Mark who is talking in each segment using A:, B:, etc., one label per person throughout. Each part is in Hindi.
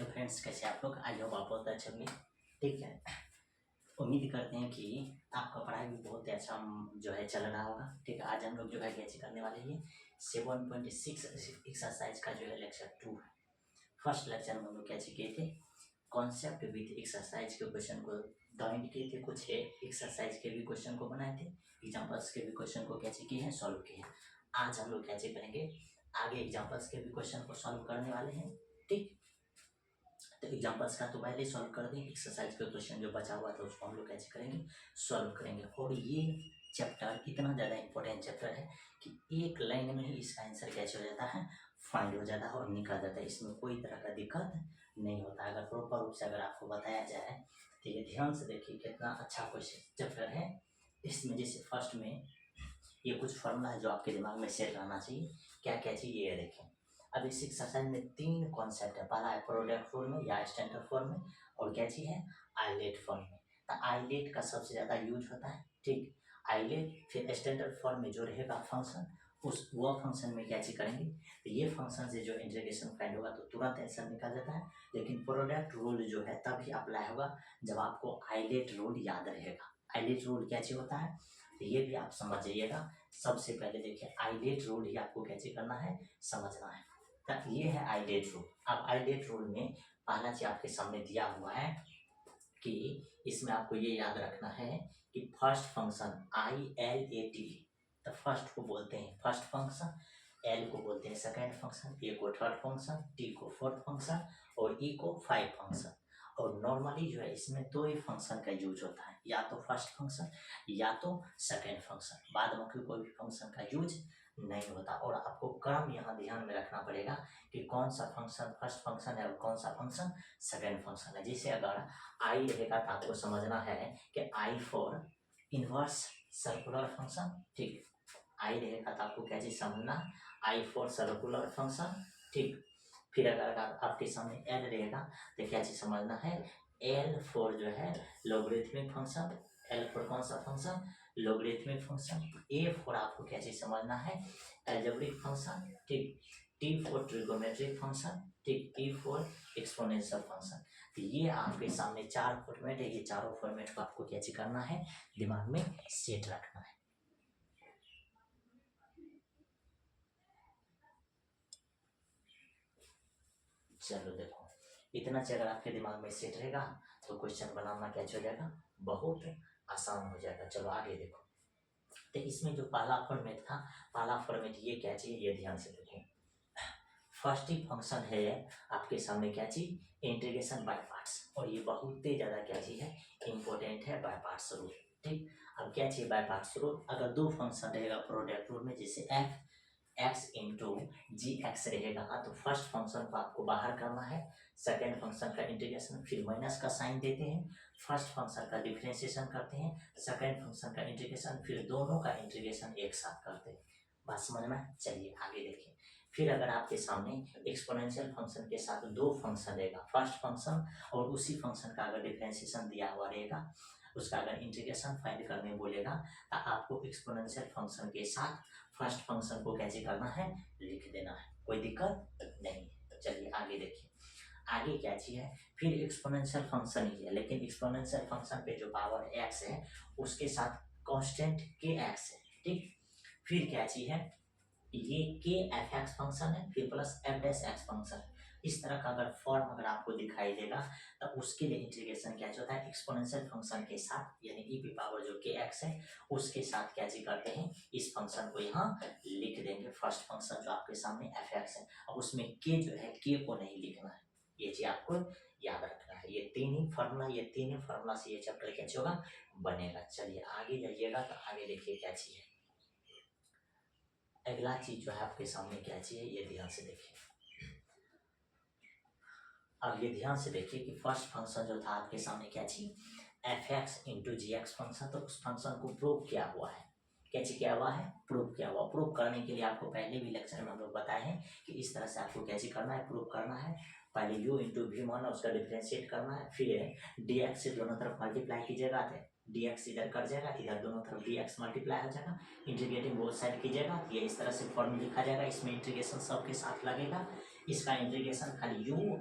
A: हेलो फ्रेंड्स, कैसे आप लोग? आई होप आप बहुत अच्छे होंगे। ठीक है, उम्मीद करते हैं कि आपका पढ़ाई भी बहुत ही अच्छा जो है चल रहा होगा। ठीक है, आज हम लोग जो है कैसे करने वाले हैं 7.6 एक्सरसाइज का जो है लेक्चर 2 है। फर्स्ट लेक्चर में हम लोग कैसे किए थे, कॉन्सेप्ट विथ एक्सरसाइज के क्वेश्चन को डॉइंट किए थे, कुछ एक्सरसाइज के भी क्वेश्चन को बनाए थे, एग्जाम्पल्स के भी क्वेश्चन को कैसे किए हैं, सॉल्व किए हैं। आज हम लोग कैसे करेंगे, आगे एग्जाम्पल्स के भी क्वेश्चन को सॉल्व करने वाले हैं। ठीक, तो एग्जाम्पल्स का तो पहले सॉल्व कर दें, एक्सरसाइज का क्वेश्चन जो बचा हुआ था उसको हम लोग कैसे करेंगे, सॉल्व करेंगे। और ये चैप्टर इतना ज़्यादा इंपॉर्टेंट चैप्टर है कि एक लाइन में ही इसका आंसर कैसे हो जाता है, फाइंड हो जाता है और निकल जाता है। इसमें कोई तरह का दिक्कत नहीं होता है अगर प्रॉपर रूप से अगर आपको बताया जाए। ठीक है, ध्यान से देखिए कितना अच्छा क्वेश्चन चैप्टर है। इसमें जैसे फर्स्ट में ये कुछ फॉर्मूला है जो आपके दिमाग में सेट रहना चाहिए। क्या क्या चाहिए ये देखें। अब इस एक्सरसाइज में 3 कॉन्सेप्ट है। पहला है प्रोडक्ट फॉर्म में या स्टैंडर्ड फॉर्म में, और क्या चीज है, आइलेट फॉर्म में। तो आइलेट का सबसे ज्यादा यूज होता है। ठीक, आइलेट। फिर स्टैंडर्ड फॉर्म में जो रहेगा फंक्शन, उस वह फंक्शन में क्या चीज करेंगे, तो ये फंक्शन से जो इंटीग्रेशन फाइंड होगा तो तुरंत आंसर निकल जाता है। लेकिन प्रोडक्ट रूल जो है तभी अप्लाई होगा जब आपको आइलेट रूल याद रहेगा। आइलेट रूल क्या चीज होता है, तो ये भी आप समझ जाइएगा। सबसे पहले देखिए, आइलेट रूल ही आपको कैसे करना है, समझना है। तो ये है आइलेट रूल। अब आइलेट रूल में पहला चीज आपके सामने दिया हुआ है कि इसमें आपको ये याद रखना है कि फर्स्ट फंक्शन ILAT, तो फर्स्ट को बोलते हैं फर्स्ट फंक्शन, एल को बोलते हैं सेकेंड फंक्शन, ए को थर्ड फंक्शन, टी को फोर्थ फंक्शन और ई को 5 फंक्शन। और नॉर्मली जो है इसमें 2 ही फंक्शन का यूज होता है, या तो फर्स्ट फंक्शन या तो सेकेंड फंक्शन। बाद में कोई भी फंक्शन का यूज नहीं होता। और आपको क्रम यहाँ ध्यान में रखना पड़ेगा कि कौन सा फंक्शन फर्स्ट फंक्शन है और कौन सा फंक्शन सेकेंड फंक्शन है। जैसे अगर आई रहेगा तो आपको समझना है कि I for inverse circular function. ठीक, आई रहेगा तो आपको क्या चीज समझना, आई फॉर सर्कुलर फंक्शन। ठीक, फिर अगर आपके सामने एल रहेगा तो क्या चीज समझना है, एल फॉर जो है लोगरिथमिक फंक्शन। एल फॉर कौन सा function, logarithmic function. A for आपको क्या चीज समझना है, एल्जेब्रिक फंक्शन। ठीक, टी फॉर ट्रिगोनोमेट्रिक फंक्शन। ठीक, ई फॉर एक्सपोनेंशियल फंक्शन। तो ये आपके सामने 4 फॉर्मेट है। ये चारों फॉर्मेट को आपको क्या चीज करना है, दिमाग में सेट रखना है। चलो देखो, इतना चीज अगर आपके दिमाग में सेट रहेगा तो क्वेश्चन बनाना क्या हो जाएगा, बहुत आसान हो जाएगा। चलो आगे देखो। तो इसमें जो पहला फॉर्मेट था, पहला फॉर्मेट ये क्या चाहिए, ये ध्यान से देखो। फर्स्ट ही फंक्शन है आपके सामने क्या चीज, इंटीग्रेशन बाय पार्ट्स। और ये बहुत ही ज्यादा क्या चीज है, इंपॉर्टेंट है, बाय पार्ट्स रूल। ठीक, अब क्या चाहिए बाय पार्ट्स रूल, अगर 2 फंक्शन रहेगा प्रोडक्ट रूल में, जैसे एफ एक्स इंटू जी एक्स रहेगा तो फर्स्ट फंक्शन को आपको बाहर करना है, सेकेंड फंक्शन का इंटीग्रेशन, फिर माइनस का साइन देते हैं, फर्स्ट फंक्शन का डिफरेंशिएशन करते हैं, सेकेंड फंक्शन का इंटीग्रेशन, फिर दोनों का इंटीग्रेशन एक साथ करते हैं। बात समझ में? चलिए आगे देखिए। फिर अगर आपके सामने एक्सपोनेंशियल फंक्शन के साथ 2 फंक्शन रहेगा, फर्स्ट फंक्शन और उसी फंक्शन का अगर डिफरेंशिएशन दिया हुआ रहेगा, उसका अगर इंटीग्रेशन फाइंड करने बोलेगा तो आपको एक्सपोनेंशियल फंक्शन के साथ फर्स्ट फंक्शन को कैसे करना है, लिख देना है, कोई दिक्कत नहीं। चलिए आगे देखिए। आगे क्या चीज है, फिर एक्सपोनेंशियल फंक्शन ही है, लेकिन एक्सपोनेंशियल फंक्शन पे जो पावर x है उसके साथ कांस्टेंट के x है। ठीक, फिर क्या चीज है, ये के एफ एक्स फंक्शन है, फिर plus F dash x function है। इस तरह का अगर फॉर्म अगर आपको दिखाई देगा तो उसके लिए इंटीग्रेशन क्या होता है, एक्सपोनेंशियल फंक्शन के साथ यानी ई पी पावर जो के एक्स है उसके साथ क्या चीज करते हैं, इस फंक्शन को यहाँ लिख देंगे। फर्स्ट फंक्शन जो आपके सामने एफ एक्स है, अब उसमें के जो है के को नहीं लिखना है, ये चीज आपको याद रखना है। ये 3 ही फॉर्मूला से ये चैप्टर क्या होगा, बनेगा। चलिए आगे जाइएगा तो आगे देखिए क्या चीज है। अगला चीज जो है आपके सामने क्या चाहिए, ये ध्यान से देखिए। अब ये ध्यान से देखिए कि फर्स्ट फंक्शन जो था आपके सामने क्या चाहिए, एफ एक्स इंटू जी एक्स फंक्शन। तो उस फंक्शन को प्रूव किया हुआ है, कैसे किया हुआ है, प्रूव किया हुआ। प्रूव करने के लिए आपको पहले भी लेक्चर में हम लोग बताए हैं कि इस तरह से आपको कैसे करना है, प्रूव करना है। पहले यू इंटू वी माना उसका डिफ्रेंशिएट करना है, फिर डी एक्स से दोनों तरफ मल्टीप्लाई कीजिएगा, dx इधर कट जाएगा, इधर दोनों तरफ dx मल्टीप्लाई हो जाएगा, इंटीग्रेटिंग बोथ साइड कीजिएगा, ये इस तरह से फॉर्म लिखा जाएगा। इसमें इंटीग्रेशन सबके साथ लगेगा, इसका इंटीग्रेशन खाली u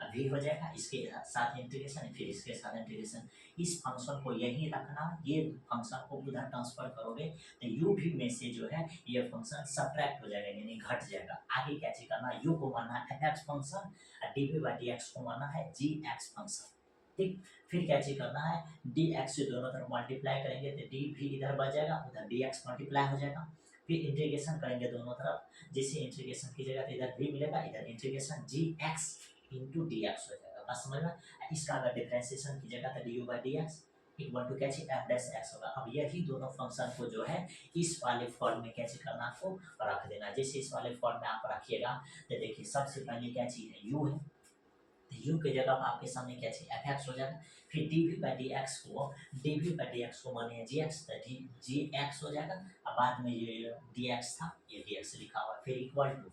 A: अभी हो जाएगा, इसके साथ इंटीग्रेशन, फिर इसके साथ इंटीग्रेशन। इस फंक्शन को यही रखना, ये फंक्शन को उधर ट्रांसफर करोगे तो यू भी में से जो है ये फंक्शन सब्ट्रैक्ट हो जाएगा, यानी घट जाएगा। आगे क्या चीज करना, यू को मानना है एफ एक्स फंक्शन और d v by d x को मानना है जी एक्स फंक्शन। ठीक, फिर क्या चीज करना है, डी एक्स से दोनों तरफ मल्टीप्लाई करेंगे तो डी भी इधर बच जाएगा, उधर डी एक्स मल्टीप्लाई हो जाएगा। फिर इंटीग्रेशन करेंगे दोनों तरफ, जैसे इंटीग्रेशन कीजिएगा तो इधर भी मिलेगा, इधर इंटीग्रेशन जी एक्स इंटू डी एक्स हो जाएगा। बस समझ में, इसका अगर डिफ्रेंसिएशन कीजिएगा तो d u by d x equal to क्या चाहिए एफ डैश एक्स होगा। अब यही दोनों फंक्शन को जो है इस वाले फॉर्म में कैसे करना आपको रख देना। जैसे इस वाले फॉर्म में आप रखिएगा तो देखिए सबसे पहले क्या चीज है यू है, यू की जगह आपके सामने क्या चाहिए एफ एक्स हो जाएगा। फिर d v by d x को, d v by d x को माने जी एक्स, जी एक्स हो जाएगा। अब बाद में ये डी एक्स था, ये डी एक्स लिखा हुआ, फिर इक्वल टू,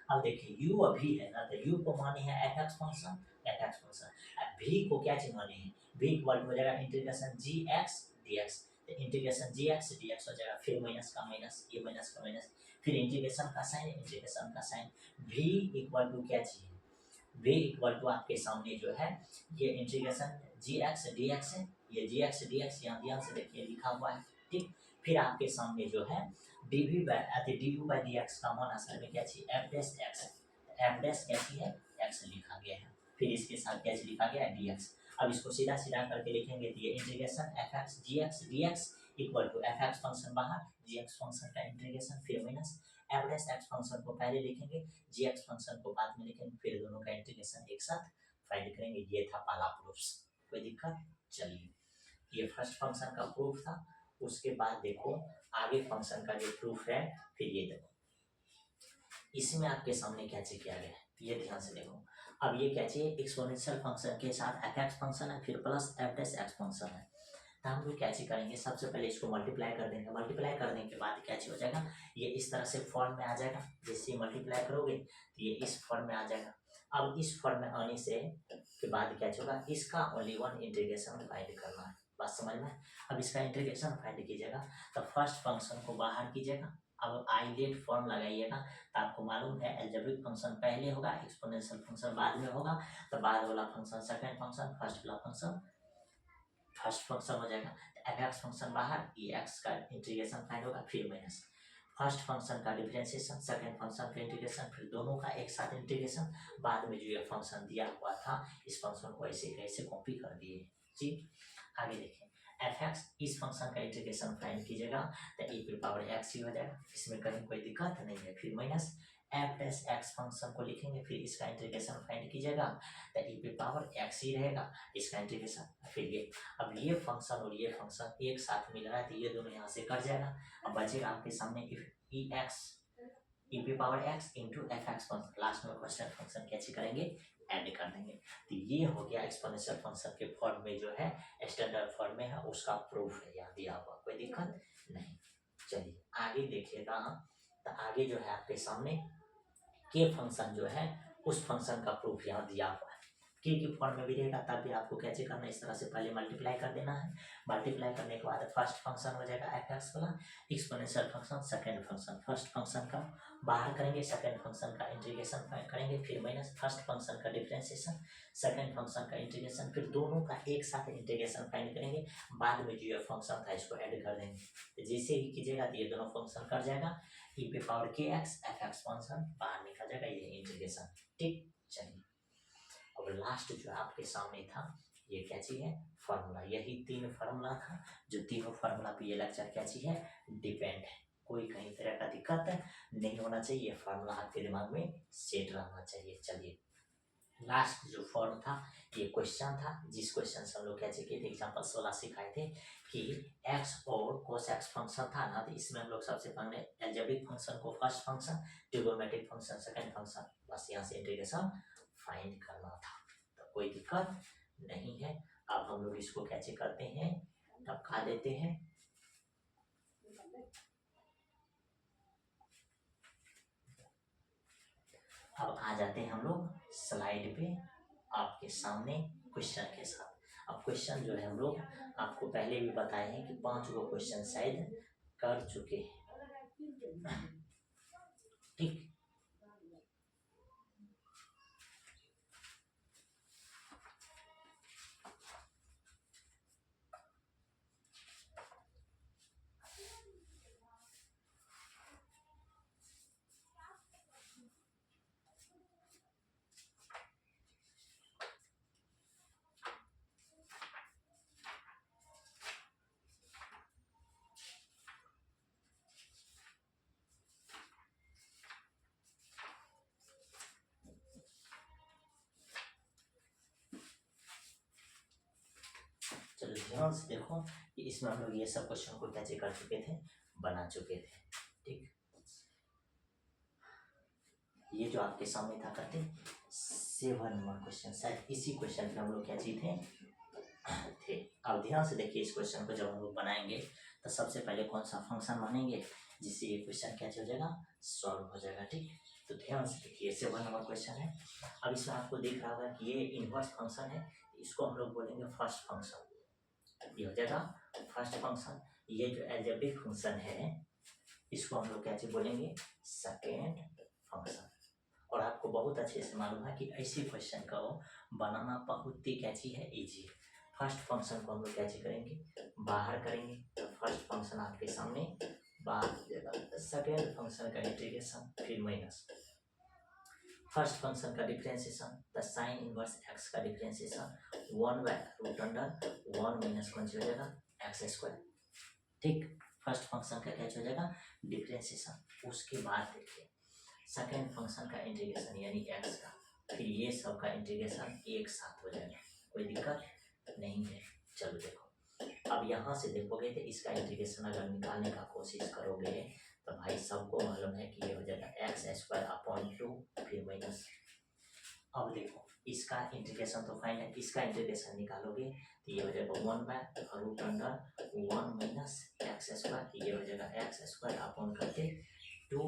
A: अब देखिए यू अभी है ना तो यू को माने है f x function, F x function. अब भी को क्या चीज माने हैं, भी इक्वल टू हो जाएगा इंटीग्रेशन जी एक्स डी एक्स, तो इंटीग्रेशन जी एक्स डी एक्स हो जाएगा, फिर माइनस का माइनस, ये माइनस का माइनस, फिर इंटीग्रेशन का साइन, इंटीग्रेशन का साइन। भी इक्वल टू क्या चाहिए, वे इक्वल टू आपके सामने जो है ये इंटीग्रेशन जी एक्स डी एक्स है, ये जी एक्स डी एक्स यहाँ ध्यान से देखिए लिखा हुआ है। ठीक, फिर आपके सामने जो है d v by d u by d x का मान असल में क्या चाहिए f dash x, f dash कैसी है एक्स लिखा गया है, फिर इसके साथ क्या लिखा गया है डी एक्स। अब इसको सीधा सीधा करके लिखेंगे तो ये integration f x d x equal to f x function बाहर, जी एक्स फंक्शन का इंटीग्रेशन, फिर minus f dash x function को पहले लिखेंगे, जी एक्स फंक्शन को बाद में लिखेंगे, फिर दोनों का इंटीग्रेशन एक साथ फाइंड करेंगे। ये था पहला प्रूफ, कोई दिक्कत। चलिए, ये फर्स्ट फंक्शन का प्रूफ था। उसके बाद देखो आगे फंक्शन का जो प्रूफ है, फिर ये देखो इसमें आपके सामने क्या चीज किया गया है, ये ध्यान से देखो। अब ये क्या चाहिए एक्सपोनेंशियल फंक्शन के साथ एफ एक्स फंक्शन है, फिर plus F dash x function है। तो हम लोग क्या चीज करेंगे, सबसे पहले इसको मल्टीप्लाई कर देंगे, मल्टीप्लाई करने के बाद क्या चीज हो जाएगा, ये इस तरह से फॉर्म में आ जाएगा। जैसे मल्टीप्लाई करोगे तो ये इस फॉर्म में आ जाएगा। अब इस फॉर्म में आने से के बाद क्या होगा, इसका ओनली वन इंटीग्रेशन फाइंड करना है, बात समझ में। अब इसका इंटीग्रेशन फाइंड कीजिएगा तो फर्स्ट फंक्शन को बाहर कीजिएगा। अब आइलेट फॉर्म लगाइएगा तो आपको मालूम है एल्जेब्रिक फंक्शन पहले होगा, एक्सपोनेंशियल फंक्शन बाद में होगा, तो बाद वाला फंक्शन सेकंड फंक्शन, फर्स्ट वाला फंक्शन फर्स्ट फंक्शन हो जाएगा। एफ एक्स फंक्शन बाहर, ई एक्स का इंटीग्रेशन फाइंड होगा, फिर माइनस फर्स्ट फंक्शन का डिफरेंशिएशन, सेकंड फंक्शन का इंटीग्रेशन, फिर दोनों का एक साथ इंटीग्रेशन। बाद में जो ये फंक्शन दिया हुआ था इस फंक्शन को ऐसे कैसे कॉपी कर दिए जी। आगे देखें एफ एक्स, इस फंक्शन का इंटीग्रेशन फाइंड कीजिएगा तो ई टू पावर एक्स ही हो जाएगा, इसमें कहीं कोई दिक्कत नहीं है। फिर minus f dash x function को लिखेंगे, फिर इसका इंटीग्रेशन फाइंड कीजिएगा तो ई टू पावर एक्स ही रहेगा, इसका इंटीग्रेशन। फिर ये अब ये फंक्शन और ये फंक्शन एक साथ मिल रहा है तो ये दोनों यहाँ से कट जाएगा। अब बचेगा आपके सामने e x e p power x into f x function, last में क्वेश्चन फंक्शन कैसे करेंगे ऐड कर देंगे। तो ये हो गया एक्सपोनेंशियल फंक्शन के फॉर्म में जो है स्टैंडर्ड फॉर्म में है उसका प्रूफ है, यहाँ दिया हुआ, कोई दिक्कत नहीं। चलिए आगे देखिएगा, तो आगे जो है आपके सामने के फंक्शन जो है उस फंक्शन का प्रूफ यहाँ दिया हुआ है। के फॉर्म में भी रहेगा तब भी आपको कैसे करना है, इस तरह से पहले मल्टीप्लाई कर देना है। मल्टीप्लाई करने के बाद फर्स्ट फंक्शन हो जाएगा एफ एक्स वाला, exponential function second function, first function का बाहर करेंगे, सेकंड फंक्शन का इंटीग्रेशन करेंगे, फिर माइनस फर्स्ट फंक्शन का डिफरेंशिएशन, सेकंड फंक्शन का इंटीग्रेशन, फिर दोनों का एक साथ इंटीग्रेशन फाइंड करेंगे। बाद में जो ये फंक्शन था इसको ऐड कर देंगे। जैसे ही कीजिएगा तो ये दोनों फंक्शन कर जाएगा, ई पे पावर के एक्स एफ एक्स फंक्शन बाहर निकल जाएगा, ये इंटीग्रेशन। ठीक, चलिए अब लास्ट जो आपके सामने था ये क्या चीज है फार्मूला, यही तीन फार्मूला था जो तीनों फार्मूला पे ये लेक्चर क्या चीज है डिपेंड है। कोई कहीं तरह का दिक्कत नहीं होना चाहिए, फार्मूला आपके दिमाग में सेट रहना चाहिए। चलिए लास्ट जो फॉर्म था ये क्वेश्चन था, जिस क्वेश्चन से हम लोग क्या किए थे एग्जाम्पल 16 सिखाए थे कि एक्स और कोस एक्स फंक्शन था ना, तो इसमें हम लोग सबसे पहले एल्जेब्रिक फंक्शन को first function, trigonometric function second function, बस यहाँ से इंटीग्रेशन फाइंड करना था, तो कोई दिक्कत नहीं है। अब हम लोग इसको कैसे करते हैं टपका देते हैं। अब आ जाते हैं हम लोग स्लाइड पे आपके सामने क्वेश्चन के साथ। अब क्वेश्चन जो है हम लोग आपको पहले भी बताए हैं कि 5 गो क्वेश्चन शायद कर चुके हैं। ठीक, ध्यान से देखो कि इसमें हम लोग ये सब क्वेश्चन को कैसे कर चुके थे, बना चुके थे। ठीक, ये जो आपके सामने था करते 7 नंबर क्वेश्चन, शायद इसी क्वेश्चन पे हम लोग क्या चीज थे। अब ध्यान से देखिए, इस क्वेश्चन को जब हम लोग बनाएंगे तो सबसे पहले कौन सा फंक्शन मानेंगे जिससे ये क्वेश्चन क्या हो जाएगा, सॉल्व हो जाएगा। ठीक, तो ध्यान से देखिए 7 नंबर क्वेश्चन है। अब इसमें आपको दिख रहा होगा कि ये इनवर्स फंक्शन है, इसको हम लोग बोलेंगे फर्स्ट फंक्शन। ये हो जाएगा फर्स्ट फंक्शन। ये जो एल्जेब्रिक फंक्शन है इसको हम लोग क्या चीज बोलेंगे, सेकेंड फंक्शन। और आपको बहुत अच्छे से मालूम है कि ऐसी क्वेश्चन का बनाना बहुत ही क्या चीज है, इजी है। फर्स्ट फंक्शन को हम लोग क्या चीज करेंगे, बाहर करेंगे। तो फर्स्ट फंक्शन आपके सामने बाहर हो जाएगा, सेकेंड फंक्शन का इंटीग्रेशन, फिर माइनस फर्स्ट फंक्शन का differentiation, the sign inverse x का डिफरेंशिएशन 1/√अंडर 1 माइनस कौन सी हो जाएगा, एक्स स्क्वायर। ठीक, फर्स्ट फंक्शन का क्या हो जाएगा, डिफरेंशिएशन। उसके बाद देखिए सेकेंड फंक्शन का इंटीग्रेशन यानी एक्स का, फिर ये सब का इंटीग्रेशन एक साथ हो जाएगा, कोई दिक्कत नहीं है। चलो देखो, अब यहाँ से देखोगे तो इसका इंटीग्रेशन अगर निकालने का कोशिश करोगे तो भाई सबको मालूम है कि ये हो जाएगा एक्स स्क्वायर अपॉन 2 फिर माइनस। अब देखो इसका इंटीग्रेशन तो फाइन है, इसका इंटीग्रेशन निकालोगे तो ये हो जाएगा 1/√अंडर 1 माइनस एक्स स्क्वायर, ये हो जाएगा एक्स स्क्वायर अपॉन करके 2,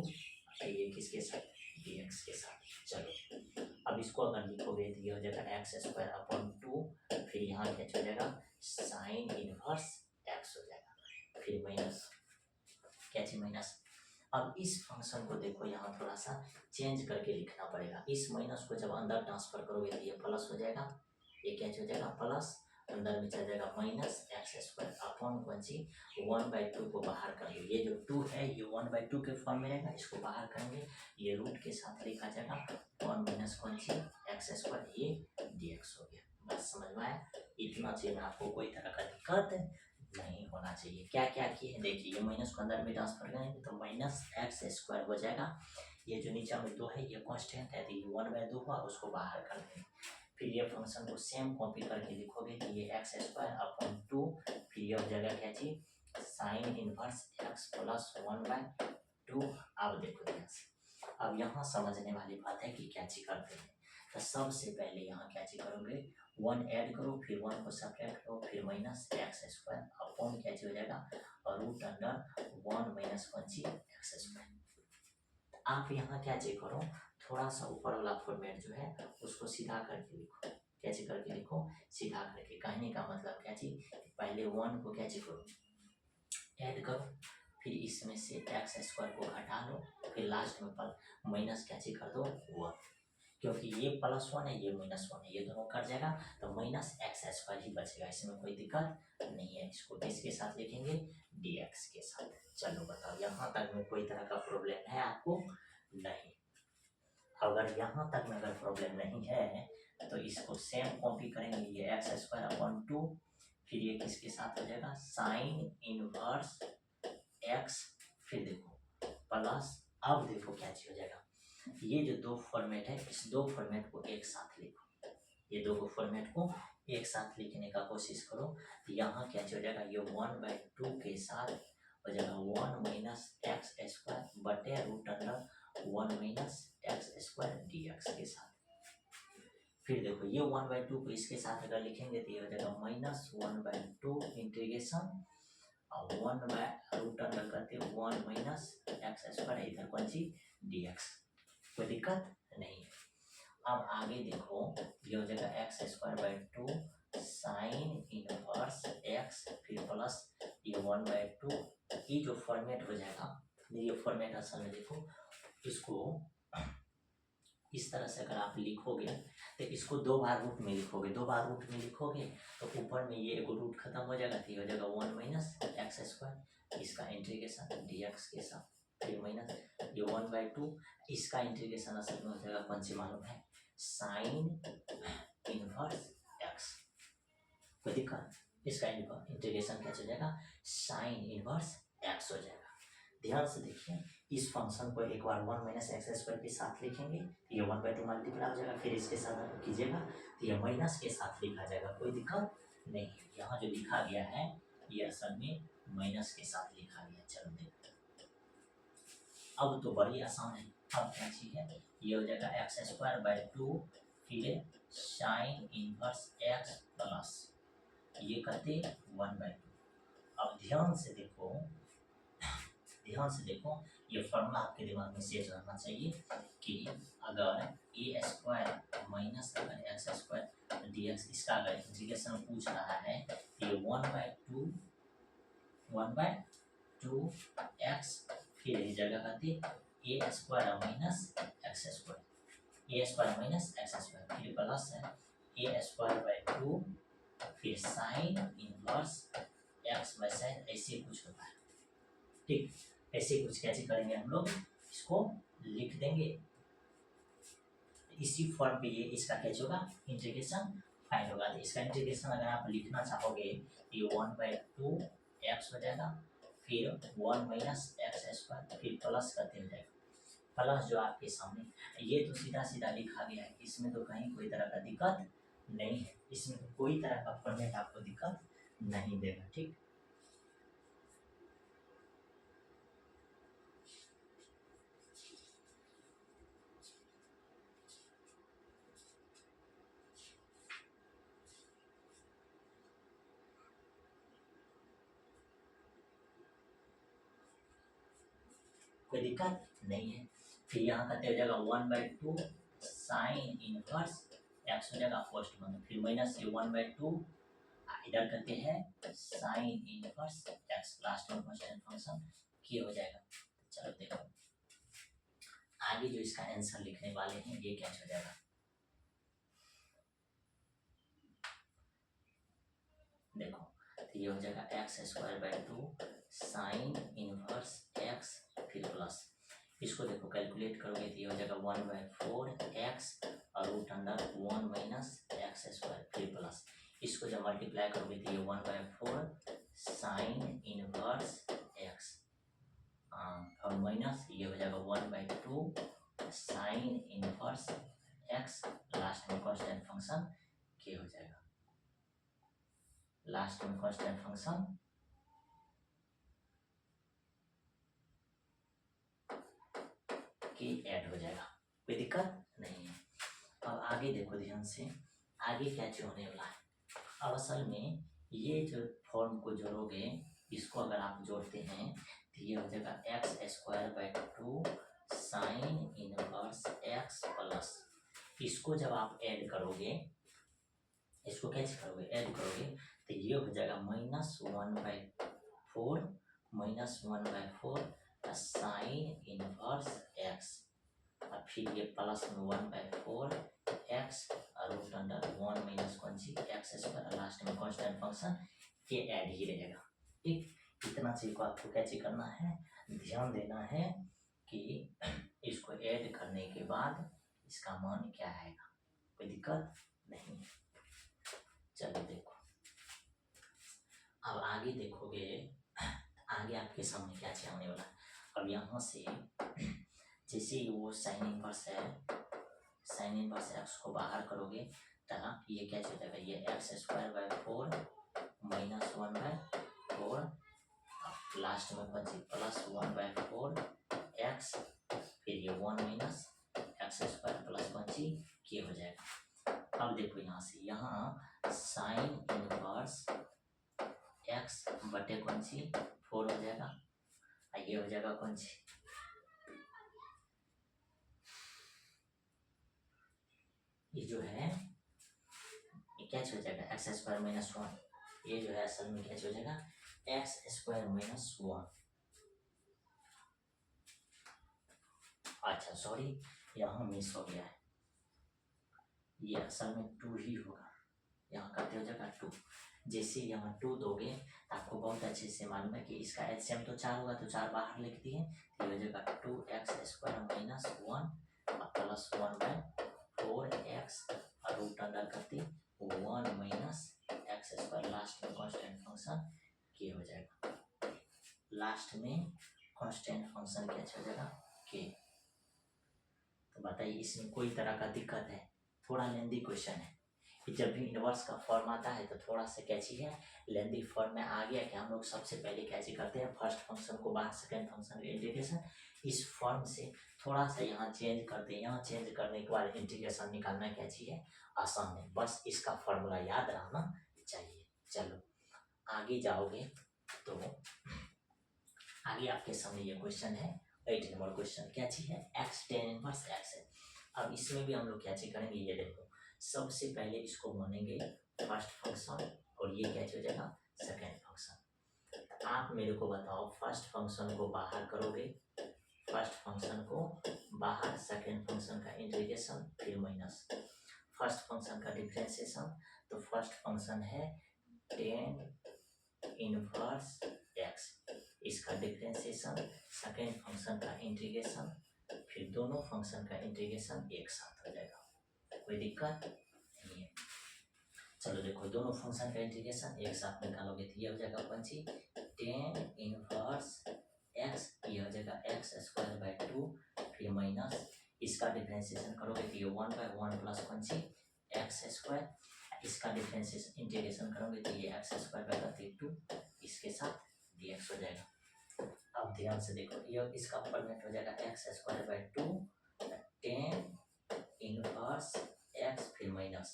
A: ये किसके साथ, dx के साथ। चलो अब इसको अगर लिखोगे तो ये हो जाएगा एक्स स्क्वायर अपॉन 2, फिर यहाँ क्या हो जाएगा साइन इनवर्स एक्स हो जाएगा, फिर माइनस क्या चीज माइनस। अब इस फंक्शन को देखो यहाँ थोड़ा सा चेंज करके लिखना पड़ेगा। इस माइनस को जब अंदर ट्रांसफर करोगे तो ये प्लस हो जाएगा, ये क्या हो जाएगा प्लस, अंदर में चल जाएगा माइनस एक्स स्क्वायर अपॉन कौन सी 1/2 को बाहर कर दो। ये जो 2 है ये 1/2 के फॉर्म में रहेगा, इसको बाहर करेंगे ये रूट के साथ लिखा जाएगा 1 माइनस कौन सी एक्स स्क्वायर, ये dx हो गया। बस समझ में आया, इतना चाहिए, आपको कोई तरह का दिक्कत नहीं होना चाहिए। क्या क्या किए हैं देखिए, ये माइनस को अंदर में ट्रांसफर करेंगे तो माइनस एक्स स्क्वायर हो जाएगा, ये जो नीचे में 2 है ये कांस्टेंट है तो ये 1/2 हुआ, उसको बाहर कर देंगे। फिर ये फंक्शन को सेम कॉपी करके लिखोगे तो ये एक्स स्क्वायर अपॉन 2, फिर ये हो जाएगा क्या चीज साइन इनवर्स एक्स प्लस 1/2। अब देखो ध्यान से, अब यहाँ समझने वाली बात है कि क्या चीज करते हैं। तो सबसे पहले यहाँ क्या चीज करोगे, 1 ऐड करो, फिर 1 को सब्ट्रैक्ट करो, फिर माइनस एक्स स्क्वायर अपॉन क्या चीज हो जाएगा √1 माइनस कौन सी एक्स स्क्वायर। आप यहाँ क्या चेक करो, थोड़ा सा ऊपर वाला फॉर्मेट जो है उसको सीधा करके लिखो, कैसे करके लिखो, सीधा करके। कहने का मतलब क्या चीज, पहले 1 को क्या चीज करो ऐड करो, फिर इसमें से एक्स स्क्वायर को हटा लो, फिर लास्ट में माइनस क्या चीज कर दो 1, क्योंकि ये +1 है ये -1 है, ये दोनों कट जाएगा तो माइनस एक्स स्क्वायर ही बचेगा, इसमें कोई दिक्कत नहीं है। इसको किसके साथ लिखेंगे, dx के साथ। चलो बताओ यहाँ तक में कोई तरह का प्रॉब्लम है आपको, नहीं। अगर यहाँ तक में अगर प्रॉब्लम नहीं है तो इसको सेम कॉपी करेंगे, ये एक्स स्क्वायर अपॉन 2, फिर ये किसके साथ हो जाएगा साइन इनवर्स एक्स, फिर देखो प्लस। अब देखो क्या चीज हो जाएगा, ये जो 2 फॉर्मेट है इस 2 फॉर्मेट को एक साथ लिखो, ये 2 फॉर्मेट को एक साथ लिखने का कोशिश करो तो यहाँ क्या हो जाएगा, ये 1/2 के साथ हो जाएगा 1 माइनस एक्स स्क्वायर बटे √1 माइनस एक्स स्क्वायर dx के साथ। फिर देखो ये 1/2 को इसके साथ अगर लिखेंगे तो ये हो जाएगा -1/2 इंटीग्रेशन 1/√अंडर करते 1 माइनस एक्स स्क्वायर, इधर कौन सी dx, कोई दिक्कत नहीं है। अब आगे देखो ये हो जाएगा x²/2 साइन इनवर्स x, फिर प्लस ये 1/2, ये जो फॉर्मेट हो जाएगा, ये फॉर्मेट असल में देखो इसको इस तरह से अगर आप लिखोगे तो इसको 2 बार रूट में लिखोगे, 2 बार रूट में लिखोगे तो ऊपर में ये एक रूट खत्म हो जाएगा तो ये हो जाएगा 1 माइनस एक्स स्क्वायर, इसका इंटीग्रेशन dx के साथ, फिर माइनस ये 1/2, इसका इंटीग्रेशन असल में हो जाएगा कौन सी मालूम है साइन इनवर्स एक्स, कोई दिक्कत, इसका इंटीग्रेशन क्या हो जाएगा साइन इनवर्स एक्स हो जाएगा। ध्यान से देखिए इस फंक्शन को एक बार 1 माइनस एक्स स्क्वायर के साथ लिखेंगे, ये 1/2 मल्टीप्लाई हो जाएगा, फिर इसके साथ कीजिएगा तो ये माइनस के साथ लिखा जाएगा, कोई दिक्कत नहीं, यहाँ जो लिखा गया है ये असल में माइनस के साथ लिखा गया। चलो देखते हैं, अब तो बड़ी आसान है। अब क्या चीज है, ये हो जाएगा एक्स स्क्वायर बाई टू, फिर साइन इनवर्स एक्स प्लस ये करते 1/2। अब ध्यान से देखो, ये फॉर्मूला आपके दिमाग में सेट रहना चाहिए कि अगर ए स्क्वायर माइनस अगर एक्स स्क्वायर डी एक्स, इसका अगर इंटीग्रेशन पूछ रहा है तो ये 1/2 एक्स, फिर इस जगह करते ए स्क्वायर माइनस एक्स स्क्वायर, ए स्क्वायर माइनस एक्स स्क्वायर, फिर प्लस है ए स्क्वायर बाई टू, फिर sign inverse x by sine, ऐसे कुछ होता है। ठीक, ऐसे कुछ कैसे करेंगे हम लोग, इसको लिख देंगे इसी फॉर्म पे। ये इसका कैसे होगा, इंटीग्रेशन फाइंड होगा। तो इसका इंटीग्रेशन अगर आप लिखना चाहोगे तो ये 1/2 एक्स हो जाएगा, फिर 1 माइनस एक्स स्क्वायर, फिर प्लस करते हो जाएगा, प्लस जो आपके सामने ये तो सीधा सीधा लिखा गया है, इसमें तो कहीं कोई तरह का दिक्कत नहीं है, इसमें तो कोई तरह का फॉर्मेट आपको दिक्कत नहीं देगा। ठीक, कोई दिक्कत नहीं है। फिर यहाँ करते हो जाएगा 1/2 साइन इनवर्स एक्स हो जाएगा फर्स्ट में, फिर माइनस ये 1/2 इधर करते हैं साइन इनवर्स एक्स, लास्ट में कांस्टेंट फंक्शन की हो जाएगा। चलो देखो आगे जो इसका आंसर लिखने वाले हैं ये क्या हो जाएगा, देखो तो ये हो जाएगा x square by two sign inverse x, फिर प्लस इसको देखो कैलकुलेट करोगे तो ये हो जाएगा 1/4 एक्स और root under 1 minus x square, फिर प्लस इसको जब मल्टीप्लाई करोगे तो ये 1/4 साइन इनवर्स एक्स और माइनस ये हो जाएगा 1/2 साइन इनवर्स एक्स, लास्ट में कांस्टेंट फंक्शन के हो जाएगा, लास्ट में कांस्टेंट फंक्शन के ऐड हो जाएगा, कोई दिक्कत नहीं है। अब आगे देखो ध्यान से, आगे क्या चीज होने वाला है। अब असल में ये जो फॉर्म को जोड़ोगे, इसको अगर आप जोड़ते हैं तो ये हो जाएगा x square by two sign inverse x plus, इसको जब आप ऐड करोगे, इसको कैसे करोगे, ऐड करोगे तो ये हो जाएगा -1/4 -1/4 साइन इनवर्स एक्स, और फिर ये प्लस में 1/4 एक्स और रूट अंडर 1 माइनस कौन सी एक्स स्क्वायर, लास्ट में कांस्टेंट फंक्शन ये ऐड ही रहेगा। ठीक, इतना चीज को आपको कैसे करना है, ध्यान देना है कि इसको ऐड करने के बाद इसका मान क्या आएगा, कोई दिक्कत नहीं। चलो देखो अब आगे देखोगे, आगे आपके सामने क्या चीज आने वाला है। अब यहाँ से जैसे वो साइन इनवर्स है, साइन इनवर्स एक्स को बाहर करोगे तब ये क्या हो जाएगा, ये एक्स स्क्वायर बाई 4 -1/4, लास्ट में कौन सी प्लस 1/4 एक्स, फिर ये 1 माइनस एक्स स्क्वायर प्लस कौन सी के हो जाएगा। अब देखो यहाँ से, यहाँ साइन इनवर्स एक्स बटे कौन सी 4 हो जाएगा, ये हो जाएगा कौन सी, ये जो है ये क्या हो जाएगा एक्स स्क्वायर माइनस 1, ये जो है असल में क्या हो जाएगा एक्स स्क्वायर माइनस 1। अच्छा सॉरी, यहाँ मिस हो गया है, ये असल में 2 ही होगा, यहाँ करते हो जाएगा 2। जैसे यहाँ 2 दोगे तो आपको बहुत अच्छे से मालूम है कि इसका एचसीएम तो 4 होगा, तो 4 बाहर लिख दिए तो ये हो जाएगा 2x square minus 1 plus 1/4 x और रूट अंडर करते 1 माइनस एक्स स्क्वायर, लास्ट में कांस्टेंट फंक्शन के हो जाएगा, लास्ट में कांस्टेंट फंक्शन क्या हो जाएगा के। तो बताइए इसमें कोई तरह का दिक्कत है, थोड़ा लेंदी क्वेश्चन है, कि जब भी इनवर्स का फॉर्म आता है तो थोड़ा सा कैची है, लेंदी फॉर्म में आ गया कि हम लोग सबसे पहले कैची करते हैं फर्स्ट फंक्शन को बाहर, सेकंड फंक्शन का इंटीग्रेशन, इस फॉर्म से थोड़ा सा यहाँ चेंज करते हैं, यहाँ चेंज करने के बाद इंटीग्रेशन निकालना कैची है आसान है, बस इसका फॉर्मूला याद रहना चाहिए। चलो आगे जाओगे तो आगे आपके सामने ये क्वेश्चन है 8 नंबर क्वेश्चन, क्या चीज है x tan इनवर्स x है। अब इसमें भी हम लोग क्या चीज करेंगे, ये देखो सबसे पहले इसको मानेंगे फर्स्ट फंक्शन और ये क्या हो जाएगा सेकेंड फंक्शन। आप मेरे को बताओ फर्स्ट फंक्शन को बाहर करोगे, फर्स्ट फंक्शन को बाहर, सेकेंड फंक्शन का इंटीग्रेशन फिर माइनस, फर्स्ट फंक्शन का डिफरेंशिएशन, तो फर्स्ट फंक्शन है tan इनवर्स x, इसका डिफरेंशिएशन, सेकेंड फंक्शन का इंटीग्रेशन, फिर दोनों फंक्शन का इंटीग्रेशन एक साथ हो जाएगा, कोई दिक्कत नहीं है। चलो देखो दोनों फंक्शन का इंटीग्रेशन एक साथ निकालोगे तो ये हो जाएगा कौन सी tan इनवर्स x, ये हो जाएगा x स्क्वायर बाय 2 फिर माइनस, इसका डिफरेंशिएशन करोगे तो ये 1/1 प्लस कौन सी x स्क्वायर, इसका डिफरेंशिएशन इंटीग्रेशन करोगे तो ये x स्क्वायर बाय 2 इसके साथ dx हो जाएगा। अब ध्यान से देखो ये इसका फॉर्मेट हो जाएगा x square by 2 tan inverse x फिर माइनस,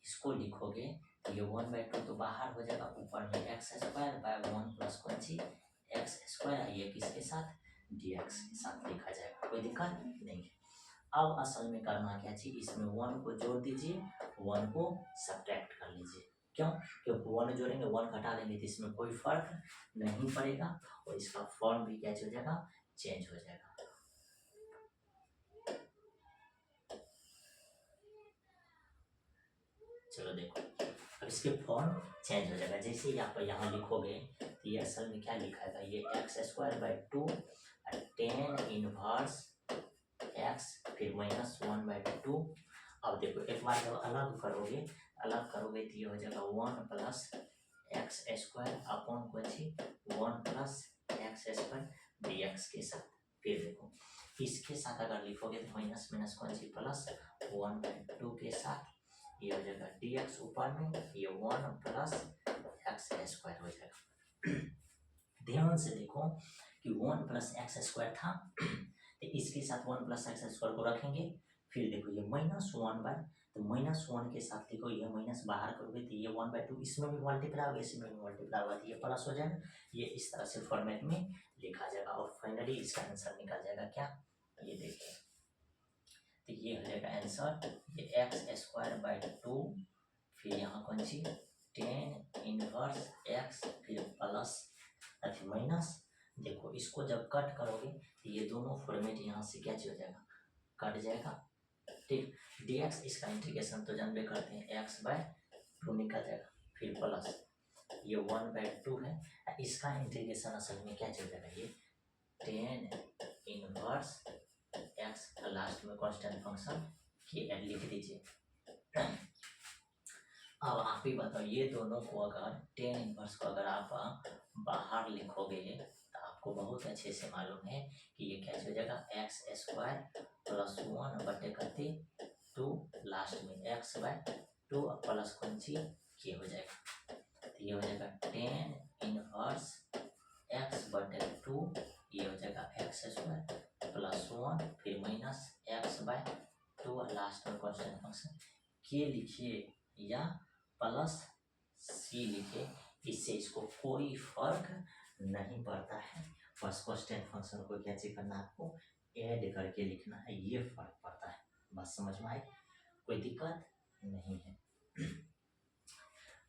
A: इसको लिखोगे तो ये 1/2 तो बाहर हो जाएगा, ऊपर में x स्क्वायर बाय 1 प्लस कौन सी x स्क्वायर, ये किसके साथ dx के साथ लिखा जाएगा, कोई दिक्कत नहीं है। अब असल में करना क्या चाहिए, इसमें 1 को जोड़ दीजिए, 1 को सब्ट्रैक्ट कर लीजिए, क्यों, क्योंकि 1 जोड़ेंगे 1 घटा लेंगे तो इसमें कोई फर्क नहीं पड़ेगा और इसका फॉर्म भी क्या हो जाएगा चेंज हो जाएगा। चलो देखो अब इसके फॉर्म चेंज हो जाएगा, जैसे ही आप यहाँ लिखोगे तो ये असल में क्या लिखा है, ये x square by 2 tan inverse x फिर माइनस 1/2। अब देखो एक बार जब अलग करोगे तो ये हो जाएगा 1 प्लस x स्क्वायर अपॉन कौन सी 1 प्लस x स्क्वायर dx के साथ, फिर देखो इसके साथ अगर लिखोगे तो माइनस माइनस कौन सी प्लस 1/2 के साथ, ये हो जाएगा dx ऊपर में, ये 1 प्लस x स्क्वायर हो जाएगा। ध्यान से देखो कि 1 प्लस एक्स स्क्वायर था तो इसके साथ 1 प्लस एक्स स्क्वायर को रखेंगे, फिर देखो ये -1 तो -1 के साथ देखो ये माइनस बाहर करोगे तो ये 1/2 इसमें भी मल्टीप्लाई होगा, इसमें भी मल्टीप्लाई होगा तो ये प्लस हो जाएगा, ये इस तरह से फॉर्मेट में लिखा जाएगा और फाइनली इसका आंसर निकल जाएगा क्या, ये देखिए तो ये हो जाएगा आंसर, ये एक्स स्क्वायर बाय 2 फिर यहाँ कौन सी tan इनवर्स x फिर प्लस अथी माइनस, देखो इसको जब कट करोगे तो ये दोनों फॉर्मेट यहाँ से क्या हो जाएगा कट जाएगा, ठीक, dx इसका इंटीग्रेशन तो जानबे करते हैं x/2 निकल जाएगा, फिर प्लस ये 1/2 है, इसका इंटीग्रेशन असल में क्या हो जाएगा, ये tan इनवर्स x लास्ट में कांस्टेंट फंक्शन की लिख दीजिए। अब आप ही बताओ ये दोनों को अगर tan इनवर्स को अगर आप बाहर लिखोगे तो आपको बहुत अच्छे से मालूम है कि ये क्या हो जाएगा x स्क्वायर प्लस 1/2 लास्ट में x/2 प्लस कौन सी ये हो जाएगा, तो ये हो जाएगा tan इनवर्स x/2, ये हो जाएगा x स्क्वायर प्लस 1 फिर माइनस x/2 लास्ट में कांस्टेंट फंक्शन के लिखिए या प्लस सी लिखे, इससे इसको कोई फर्क नहीं पड़ता है, बस कांस्टेंट फंक्शन को क्या करना है आपको ऐड करके लिखना है, ये फर्क पड़ता है, बस समझ में आए, कोई दिक्कत नहीं है।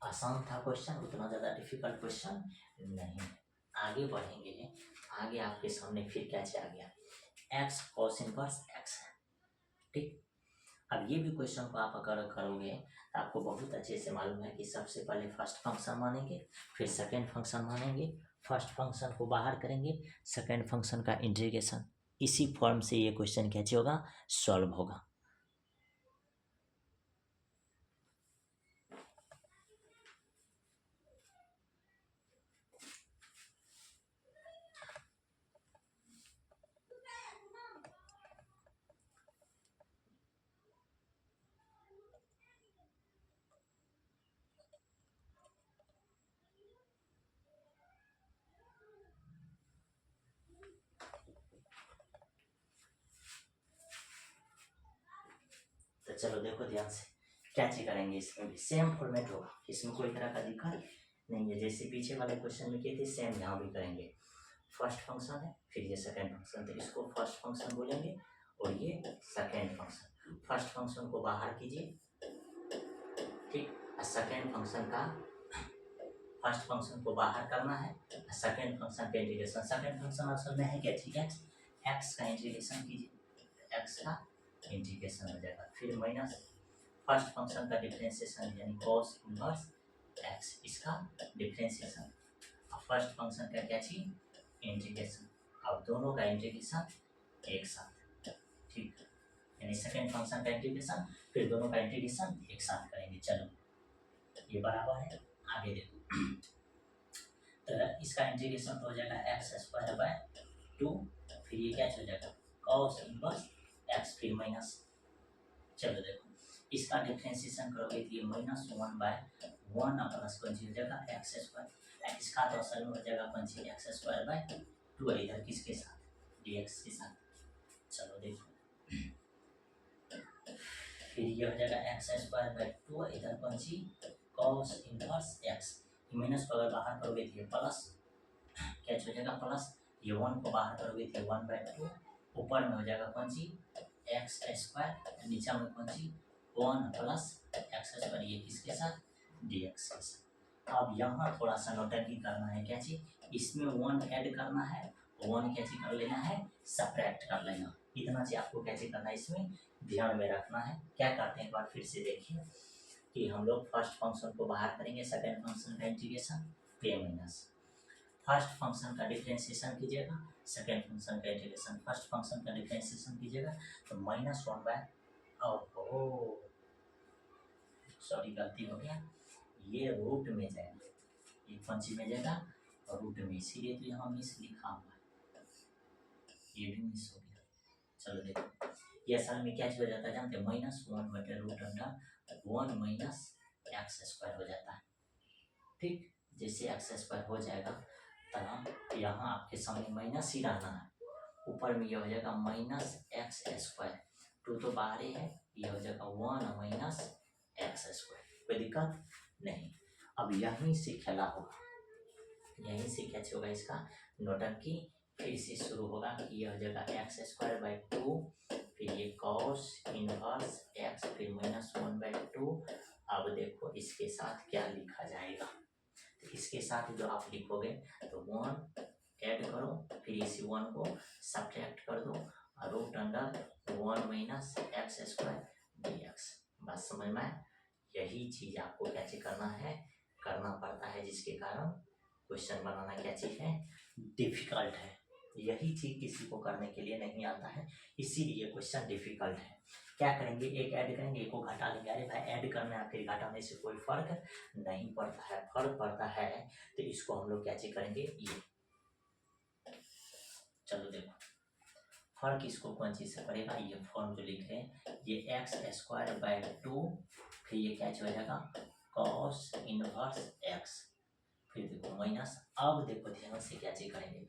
A: आसान था क्वेश्चन, उतना ज़्यादा डिफिकल्ट क्वेश्चन नहीं है। आगे बढ़ेंगे, आगे आपके सामने फिर क्या आ गया x cos इनवर्स x है, ठीक। अब ये भी क्वेश्चन को आप अगर करोगे तो आपको बहुत अच्छे से मालूम है कि सबसे पहले फर्स्ट फंक्शन मानेंगे, फिर सेकेंड फंक्शन मानेंगे, फर्स्ट फंक्शन को बाहर करेंगे, सेकेंड फंक्शन का इंटीग्रेशन, इसी फॉर्म से ये क्वेश्चन कैसे होगा सॉल्व होगा। चलो देखो ध्यान से क्या चीज करेंगे, इसमें भी सेम फॉर्मेट होगा, इसमें कोई तरह का दिक्कत नहीं है, जैसे पीछे वाले क्वेश्चन में किए थे सेम यहाँ भी करेंगे। फर्स्ट फंक्शन है, फिर ये सेकेंड फंक्शन, तो इसको फर्स्ट फंक्शन बोलेंगे और ये सेकेंड फंक्शन। फर्स्ट फंक्शन को बाहर कीजिए, ठीक, सेकेंड फंक्शन का फर्स्ट फंक्शन को बाहर करना है, सेकेंड फंक्शन का इंटीग्रेशन। सेकेंड फंक्शन असल में है क्या चीज, एक्स का इंटीग्रेशन कीजिए, एक्स का इंटीग्रेशन हो जाएगा, फिर माइनस फर्स्ट फंक्शन का डिफरेंशिएशन यानी cos इनवर्स एक्स, इसका डिफरेंशिएशन, फर्स्ट फंक्शन का क्या चीज इंटीग्रेशन, अब दोनों का इंटीग्रेशन एक साथ, ठीक, यानी सेकेंड फंक्शन का इंटीग्रेशन फिर दोनों का इंटीग्रेशन एक साथ करेंगे। चलो ये बराबर है, आगे देखो तो इसका इंटीग्रेशन हो जाएगा एक्स स्क्वायर बाय 2, फिर ये क्या हो जाएगा cos इनवर्स एक्स, फिर माइनस, चलो देखो इसका डिफरेंशिएशन करोगे तो ये -1/1 प्लस कौन सी हो जाएगा एक्स स्क्वायर, इसका तो असल में हो जाएगा कौन सी एक्स स्क्वायर बाय 2, इधर किसके साथ dx के साथ। चलो देखो फिर ये हो जाएगा एक्स स्क्वायर बाय 2, इधर कौन सी cos इनवर्स एक्स, माइनस को अगर बाहर करोगे तो ये प्लस, क्या हो जाएगा प्लस, ये 1 को बाहर करोगे तो 1/2, ऊपर में हो जाएगा कौन सी एक्स स्क्वायर, नीचे में कौन सी 1 प्लस एक्स स्क्वायर, ये किसके साथ dx के साथ। अब यहाँ थोड़ा सा नोटंकी करना है, क्या चीज, इसमें 1 ऐड करना है, 1 क्या चीज कर लेना है सब्ट्रैक्ट कर लेना, इतना चीज आपको क्या चीज करना है इसमें ध्यान में रखना है। क्या करते हैं एक बार फिर से देखिए कि हम लोग फर्स्ट फंक्शन को बाहर करेंगे, सेकेंड फंक्शन का इंटीग्रेशन, पे माइनस फर्स्ट फंक्शन का डिफरेंशिएशन कीजिएगा, सेकेंड फंक्शन का इंटीग्रेशन, फर्स्ट फंक्शन का डिफरेंशिएशन कीजिएगा तो -1/, ओहो सॉरी गलती हो गया, ये रूट में जाएगा, ये कौन सी में जाएगा रूट में, इसीलिए तो यहाँ मिस लिखा हुआ है, ये भी मिस हो गया। चलो देखो ये असल में क्या हो जाता है जानते हैं, -1/√1 माइनस एक्स स्क्वायर हो जाता है, ठीक, जैसे एक्स स्क्वायर हो जाएगा तब यहाँ आपके सामने माइनस ही रहना है, ऊपर में ये हो जाएगा माइनस एक्स स्क्वायर, 2 तो बाहर ही है, ये हो जाएगा 1 माइनस एक्स स्क्वायर, कोई दिक्कत नहीं। अब यहीं से खेला होगा, यहीं से क्या होगा इसका नोटंकी फिर से शुरू होगा कि ये हो जाएगा एक्स स्क्वायर बाय 2, फिर ये cos इनवर्स एक्स, फिर -1/2। अब देखो इसके साथ क्या लिखा जाएगा, तो इसके साथ जो आप लिखोगे तो 1 ऐड करो, फिर इसी 1 को सब्ट्रैक्ट कर दो, √1 माइनस एक्स स्क्वायर dx, बस समझ में। यही चीज आपको क्या चीज करना है, करना पड़ता है, जिसके कारण क्वेश्चन बनाना क्या चीज है डिफिकल्ट है, यही चीज किसी को करने के लिए नहीं आता है, इसीलिए क्वेश्चन डिफिकल्ट है। क्या करेंगे, एक ऐड करेंगे, एक को घटा लेंगे, अरे भाई ऐड करना है फिर घटाने से कोई फर्क नहीं पड़ता है, फर्क पड़ता है तो इसको हम लोग क्या चीज करेंगे ये, चलो देखो फर्क इसको कौन चीज से पड़ेगा, ये फॉर्म जो लिख रहे हैं ये एक्स स्क्वायर बाय 2, फिर ये क्या हो जाएगा cos इनवर्स एक्स, फिर देखो माइनस, अब देखो ध्यान से क्या चीज करेंगे,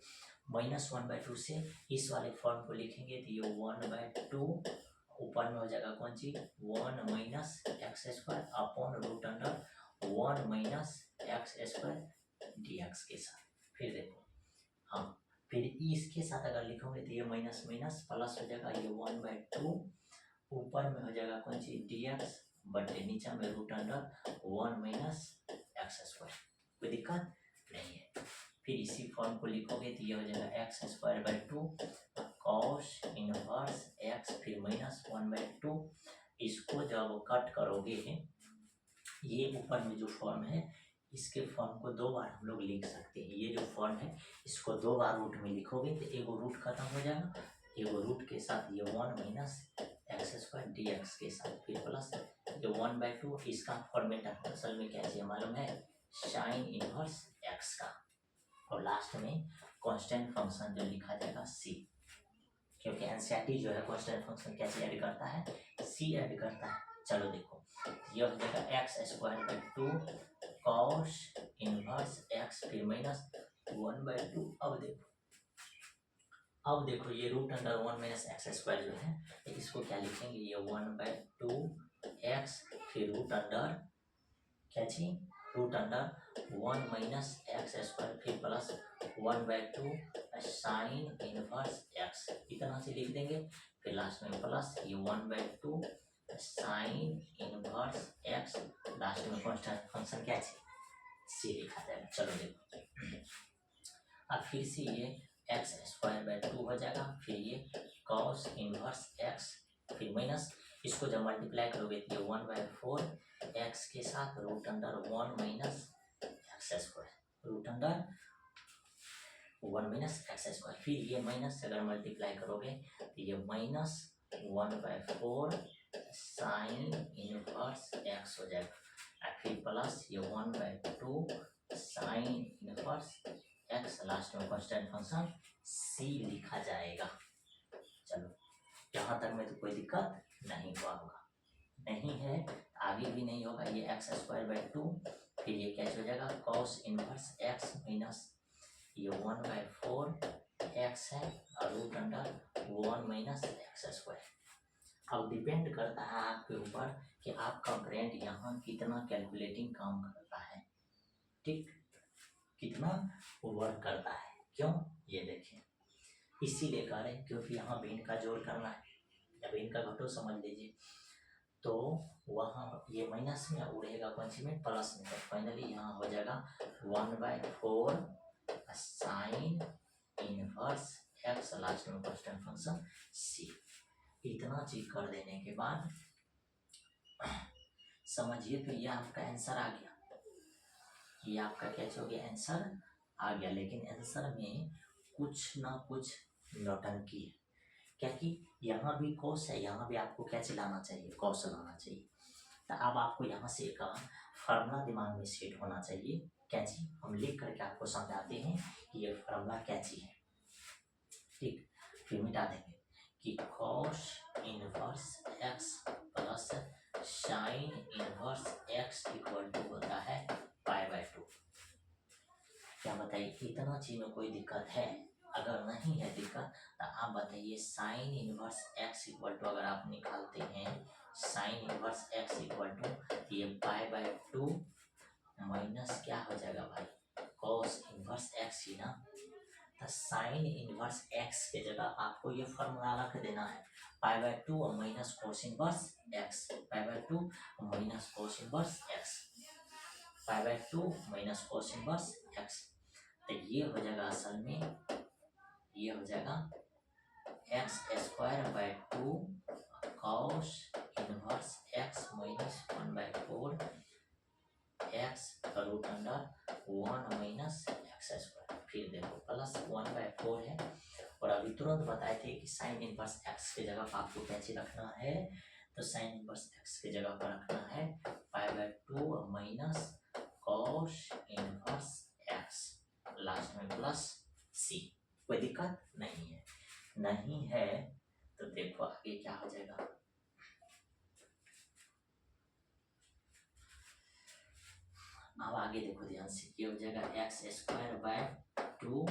A: -1/2 से इस वाले फॉर्म को लिखेंगे तो ये 1/2, ऊपर में हो जाएगा कौन सी 1 minus x square upon √1 minus x square dx के साथ, फिर देखो हाँ, फिर इसके साथ अगर लिखोगे तो ये माइनस माइनस प्लस हो जाएगा, ये 1/2, ऊपर में हो जाएगा कौन सी dx बटे नीचे में √1 माइनस एक्स स्क्वायर, कोई दिक्कत नहीं है। फिर इसी फॉर्म को लिखोगे तो ये हो जाएगा x square by 2 cos inverse x, फिर -1/2, इसको जब कट करोगे ये ऊपर में जो फॉर्म है इसके फॉर्म को 2 बार हम लोग लिख सकते हैं, ये जो फॉर्म है इसको 2 बार रूट में लिखोगे तो एगो रूट खत्म हो जाएगा, एगो रूट के साथ ये 1 माइनस एक्स स्क्वायर dx के साथ, फिर प्लस ये 1/2, इसका फॉर्मेट असल में क्या चाहिए मालूम है साइन इनवर्स एक्स का, और लास्ट में कांस्टेंट फंक्शन जो लिखा जाएगा c, क्योंकि एनसीईआरटी जो है कांस्टेंट फंक्शन क्या ऐड करता है c ऐड करता है। चलो देखो ये हो जाएगा x square by 2 cos inverse x, फिर -1/2, अब देखो ये √1 माइनस एक्स स्क्वायर जो है इसको क्या लिखेंगे, ये 1/2 एक्स, फिर रूट अंडर क्या चीज root under 1 minus x square, फिर प्लस 1/2 साइन इनवर्स एक्स, इतना से लिख देंगे। फिर लास्ट में प्लस ये 1/2 साइन इनवर्स एक्स, लास्ट में कांस्टेंट फंक्शन क्या है सी लिखा जाएगा। चलो देखो, अब फिर से ये एक्स स्क्वायर बाय 2 हो जाएगा, फिर ये कॉस इनवर्स एक्स, फिर माइनस, इसको जब मल्टीप्लाई करोगे तो ये 1/4 एक्स के साथ root under 1 minus x square, root under 1 minus x square, फिर ये माइनस अगर मल्टीप्लाई करोगे तो ये माइनस 1/4 साइन इनवर्स एक्स हो जाएगा, और फिर प्लस ये 1/2 साइन इनवर्स एक्स, लास्ट में कांस्टेंट फंक्शन सी लिखा जाएगा। चलो यहाँ तक में तो कोई दिक्कत नहीं हुआ होगा, नहीं है आगे भी नहीं होगा। ये एक्स स्क्वायर बाय 2, फिर ये कैसे हो जाएगा कॉस इनवर्स एक्स माइनस ये 1/4 एक्स है और root under 1 minus x square. अब डिपेंड करता है आपके ऊपर कि आपका ब्रेन यहाँ कितना कैलकुलेटिंग काम करता है, ठीक, कितना वर्क करता है। क्यों ये देखें, इसीलिए कह रहे हैं क्योंकि यहाँ भिन्न का जोड़ करना है, या भिन्न का घटो समझ लीजिए, तो वहाँ ये माइनस में उड़ेगा कौन सी में प्लस में, तो फाइनली यहाँ हो जाएगा 1/4 साइन इनवर्स एक्स, लास्ट में कांस्टेंट फंक्शन सी। इतना चीज कर देने के बाद समझिए तो ये आपका आंसर आ गया, ये आपका क्या हो गया आंसर आ गया। लेकिन आंसर में कुछ ना कुछ नौटंकी है, क्या कि यहाँ भी कॉस है, यहाँ भी आपको क्या चलाना चाहिए कॉस लाना चाहिए। तो अब आपको यहाँ से एक फार्मूला दिमाग में सेट होना चाहिए, क्या चीज हम लिख करके आपको समझाते हैं कि ये फार्मूला क्या चीज है, ठीक। फिर मिटा देंगे कि cos inverse x plus sine inverse x equal to होता है π/2। क्या बताइए, इतना चीज में कोई दिक्कत है? अगर नहीं है दिक्कत तो आप बताइए sine inverse x equal to, अगर आप निकालते हैं sine inverse x equal to ये π/2 माइनस क्या हो जाएगा भाई कॉस इनवर्स एक्स ही ना। तो साइन इनवर्स एक्स के जगह आपको ये फॉर्मूला रख देना है π/2 और minus cos inverse x, π/2 minus cos inverse x, π/2 minus cos inverse x. तो ये हो जाएगा असल में, ये हो जाएगा x square by 2 cos inverse x minus 1/4 x root under 1 minus x square, फिर देखो प्लस 1/4 है। और अभी तुरंत बताए थे कि साइन इनवर्स एक्स की जगह पर आपको क्या चीज रखना है, तो साइन इनवर्स एक्स की जगह पर रखना है π/2 minus cos inverse x, last में प्लस सी। कोई दिक्कत नहीं है, नहीं है तो देखो आगे क्या हो जाएगा। अब आगे देखो ध्यान से, ये हो जाएगा x square by 2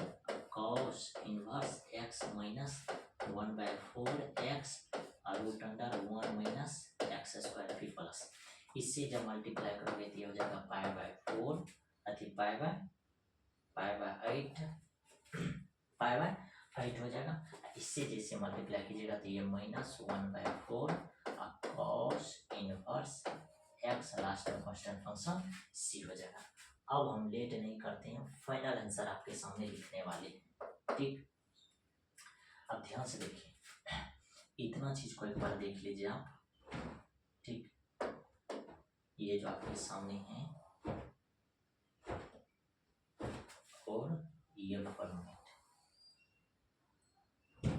A: cos inverse x minus 1/4 x और root under 1 minus x square, फिर प्लस, इससे जब मल्टीप्लाई करोगे तो ये हो जाएगा π/4 अति π/8 हो जाएगा। इससे जैसे मल्टीप्लाई कीजिएगा तो ये minus 1/4 cos inverse x, last में कांस्टेंट फंक्शन सी हो जाएगा। अब हम लेट नहीं करते हैं, फाइनल आंसर आपके सामने लिखने वाले हैं, ठीक। अब ध्यान से देखिए, इतना चीज को एक बार देख लीजिए आप, ठीक। ये जो आपके सामने है और ये फॉर्मेट,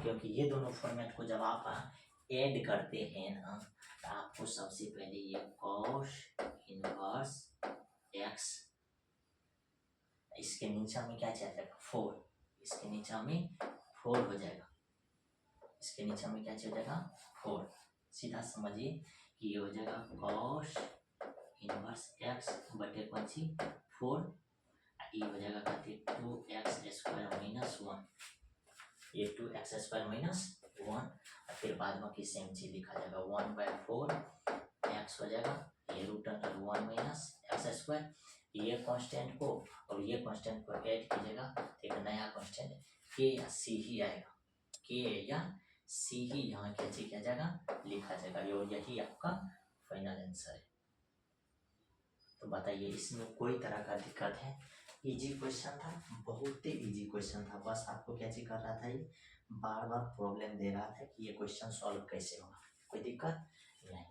A: क्योंकि ये दोनों फॉर्मेट को जब आप ऐड करते हैं ना तो आपको सबसे पहले ये कॉस इनवर्स एक्स, इसके नीचे में क्या चल जाएगा 4, इसके नीचे में 4 हो जाएगा, इसके नीचे में क्या चल जाएगा 4। सीधा समझिए कि ये हो जाएगा कॉस इनवर्स एक्स बटे कौन सी 4, ये हो जाएगा कहते 2x² माइनस 1, ये 2x² माइनस 1, और फिर बाद में की सेम चीज लिखा जाएगा 1/4 एक्स हो जाएगा, ये root under 1 minus x square, ये कांस्टेंट को और ये कांस्टेंट को ऐड कीजिएगा तो एक नया कांस्टेंट के या सी ही आएगा, के या सी ही यहाँ कैसे किया जाएगा, लिखा जाएगा। यही आपका फाइनल आंसर है। तो बताइए इसमें कोई तरह का दिक्कत है? इजी क्वेश्चन था, बहुत ही इजी क्वेश्चन था, बस आपको क्या चीज कर रहा था, ये बार बार प्रॉब्लम दे रहा था कि ये क्वेश्चन सॉल्व कैसे होगा। कोई दिक्कत नहीं।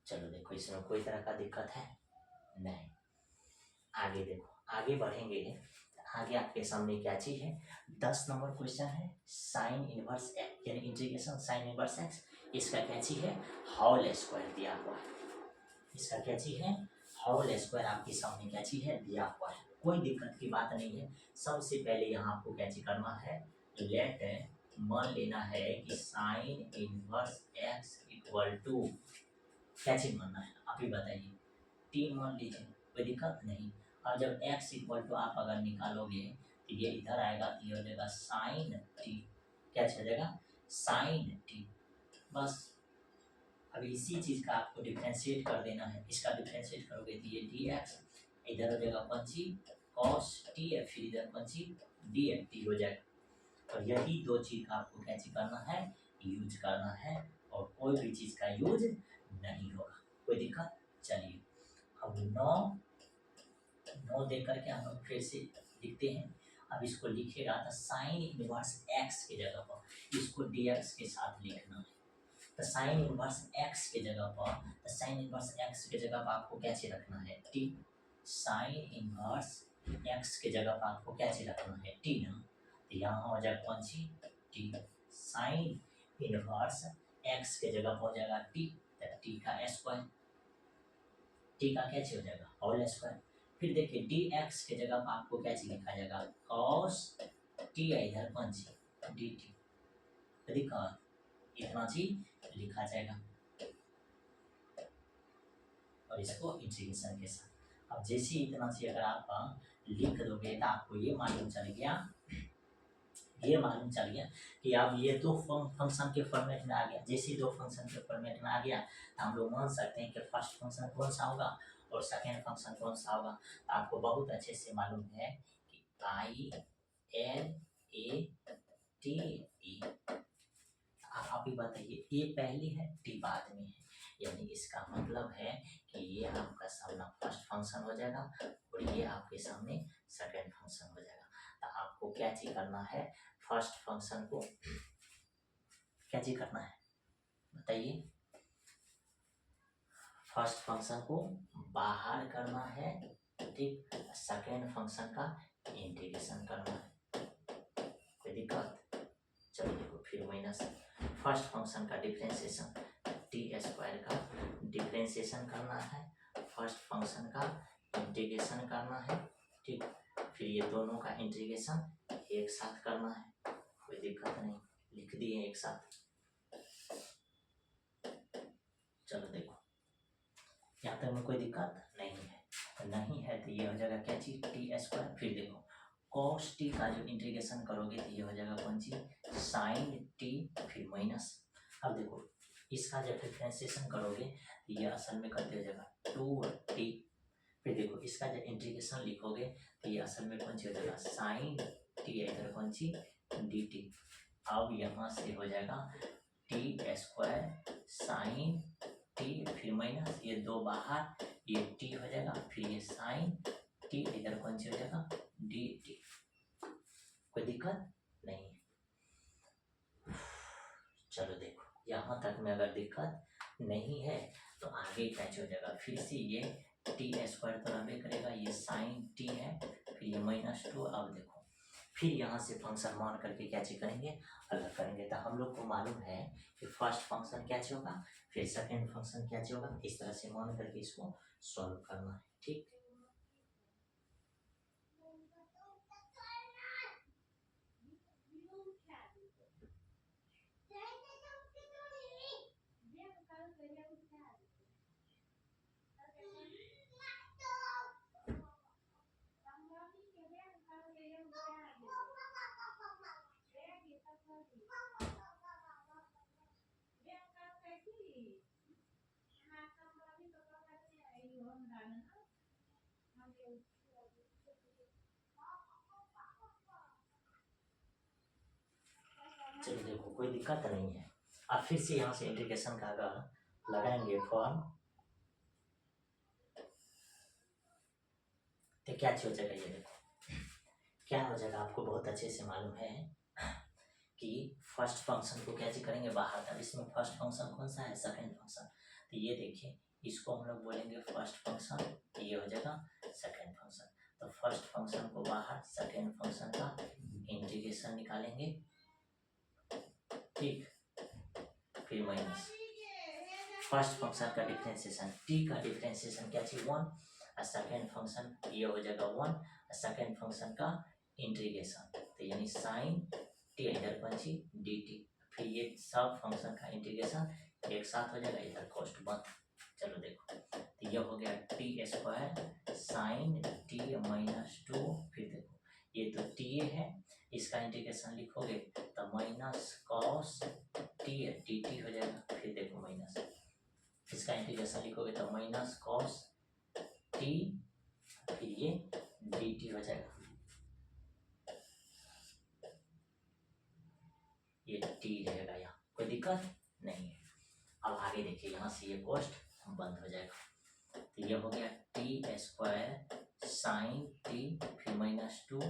A: चलो देखो इसमें कोई तरह का दिक्कत है नहीं। आगे देखो, आगे बढ़ेंगे, आगे आपके सामने क्या चीज है, 10 नंबर क्वेश्चन है, साइन इनवर्स एक्स यानी इंटीग्रेशन साइन इनवर्स एक्स, इसका क्या चीज है, होल स्क्वायर दिया हुआ है। इसका क्या चीज है, होल स्क्वायर आपके सामने क्या चीज है, दिया हुआ है। कोई दिक्कत की बात नहीं है। सबसे पहले यहाँ आपको क्या चीज करना है, लेट मान लेना है कि sine inverse x equal to क्या चीज मानना है, आप ही बताइए, टी मान लीजिए, कोई दिक्कत नहीं। और जब x इक्वल टू आप अगर निकालोगे तो ये इधर आएगा, तो ये हो जाएगा साइन टी, क्या हो जाएगा, साइन टी। बस अब इसी चीज का आपको डिफरेंशिएट कर देना है, इसका डिफरेंशिएट करोगे तो ये डी एक्स इधर हो जाएगा पंची कॉस टी, फिर इधर पंची डी एफ टी हो जाएगा। और यही दो चीज का आपको क्या चीज करना है, यूज करना है, और कोई भी चीज का यूज नहीं होगा। कोई दिक्कत? चलिए अब 9 दे करके हम लोग फिर से लिखते हैं। अब इसको लिखेगा तो साइन इनवर्स एक्स की जगह पर इसको dx के साथ लिखना है। तो साइन इनवर्स एक्स के जगह पर, तो साइन इनवर्स एक्स के जगह पर आपको क्या चीज रखना है, टी। साइन इनवर्स एक्स के जगह पर आपको क्या चीज रखना है, टी ना। तो यहाँ हो जाएगा कौन सी, टी। साइन इनवर्स एक्स के जगह पर हो जाएगा टी, तो टी का स्क्वायर, टी का क्या चीज हो जाएगा, होल स्क्वायर। फिर देखिए डी एक्स के जगह पर आपको क्या चीज लिखा जाएगा, कॉस टी इधर कौन सी डी टी, दिक्कत इतना चीज लिखा जाएगा और इसको इंटीग्रेशन के साथ। अब जैसे इतना चीज अगर आप लिख दोगे तो आपको ये मालूम चल गया, ये मालूम चल गया कि अब ये दो फंक्शन के फॉर्मेट में आ गया। जैसे दो फंक्शन के फॉर्मेट में आ गया तो हम लोग मान सकते हैं कि फर्स्ट फंक्शन कौन सा होगा और सेकेंड फंक्शन कौन सा होगा। तो आपको बहुत अच्छे से मालूम है कि I L A T E. आप ही बताइए, ये पहले है टी बाद में है, यानी इसका मतलब है कि ये आपका सामने फर्स्ट फंक्शन हो जाएगा और ये आपके सामने सेकेंड फंक्शन हो जाएगा। तो आपको क्या चीज करना है, फर्स्ट फंक्शन को क्या चीज करना है बताइए, फर्स्ट फंक्शन को बाहर करना है, ठीक। सेकेंड फंक्शन का इंटीग्रेशन करना है, कोई दिक्कत? चलो देखो फिर माइनस फर्स्ट फंक्शन का डिफरेंशिएशन, टी स्क्वायर का डिफरेंशिएशन करना है, फर्स्ट फंक्शन का इंटीग्रेशन करना है, ठीक। फिर ये दोनों का इंटीग्रेशन एक साथ करना है, कोई दिक्कत नहीं, लिख दिए एक साथ। चलो देखो यहाँ तक में कोई दिक्कत नहीं है, नहीं है तो ये हो जाएगा क्या चीज, टी स्क्वायर। फिर देखो cos टी का जो इंटीग्रेशन करोगे तो ये हो जाएगा कौन सी, साइन टी, फिर माइनस। अब देखो इसका जब डिफरेंशिएशन करोगे तो ये असल में करते हो जाएगा 2t। फिर देखो इसका जब इंटीग्रेशन लिखोगे तो ये असल में कौन सी हो जाएगा, साइन टी इधर कौन सी डी टी। अब यहाँ से हो जाएगा टी स्क्वायर साइन टी, फिर माइनस ये दो बाहर, ये टी हो जाएगा, फिर ये साइन टी इधर कौन सी हो जाएगा डी टी। कोई दिक्कत नहीं है। चलो देखो यहाँ तक में अगर दिक्कत नहीं है तो आगे कैच हो जाएगा, फिर से ये टी स्क्वायर तो रहे करेगा, ये साइन टी है, फिर ये -2। अब देखो फिर यहाँ से फंक्शन मान करके क्या चीज करेंगे, अलग करेंगे। तो हम लोग को मालूम है कि फर्स्ट फंक्शन क्या चीज होगा, फिर सेकेंड फंक्शन क्या चीज होगा, इस तरह से मान करके इसको सॉल्व करना है, ठीक। चलिए देखो कोई दिक्कत नहीं है। अब फिर से यहाँ से इंटीग्रेशन का अगर लगाएंगे फॉर्म तो क्या हो जाएगा, ये देखो क्या हो जाएगा, आपको बहुत अच्छे से मालूम है कि फर्स्ट फंक्शन को कैसे करेंगे बाहर का। इसमें फर्स्ट फंक्शन कौन सा है, सेकंड फंक्शन। तो ये देखिए इसको हम लोग बोलेंगे फर्स्ट फंक्शन, ये हो जाएगा सेकंड फंक्शन। तो फर्स्ट फंक्शन को बाहर, सेकंड फंक्शन का इंटीग्रेशन निकालेंगे, ठीक। फिर माइनस फर्स्ट फंक्शन का डिफरेंशिएशन, टी का डिफरेंशिएशन क्या चाहिए 1, और सेकंड फंक्शन ये हो जाएगा 1, और सेकंड फंक्शन का इंटीग्रेशन तो यानी साइन टी इधर पंची डी टी, फिर ये सब फंक्शन का इंटीग्रेशन एक साथ हो जाएगा, इधर कॉस्ट बंद। चलो देखो तो ये हो गया टी स्क्वायर साइन टी -2, फिर देखो ये तो टी है, इसका इंटीग्रेशन लिखोगे तो minus cos T D T हो जाएगा, फिर देखो माइनस इसका इंटीग्रेशन लिखोगे तो माइनस कॉस टी, फिर ये डी टी हो जाएगा, ये टी रहेगा यहाँ, कोई दिक्कत नहीं है। अब आगे देखिए यहाँ से ये कॉस्ट बंद हो जाएगा, तो ये हो गया टी स्क्वायर साइन टी, फिर -2,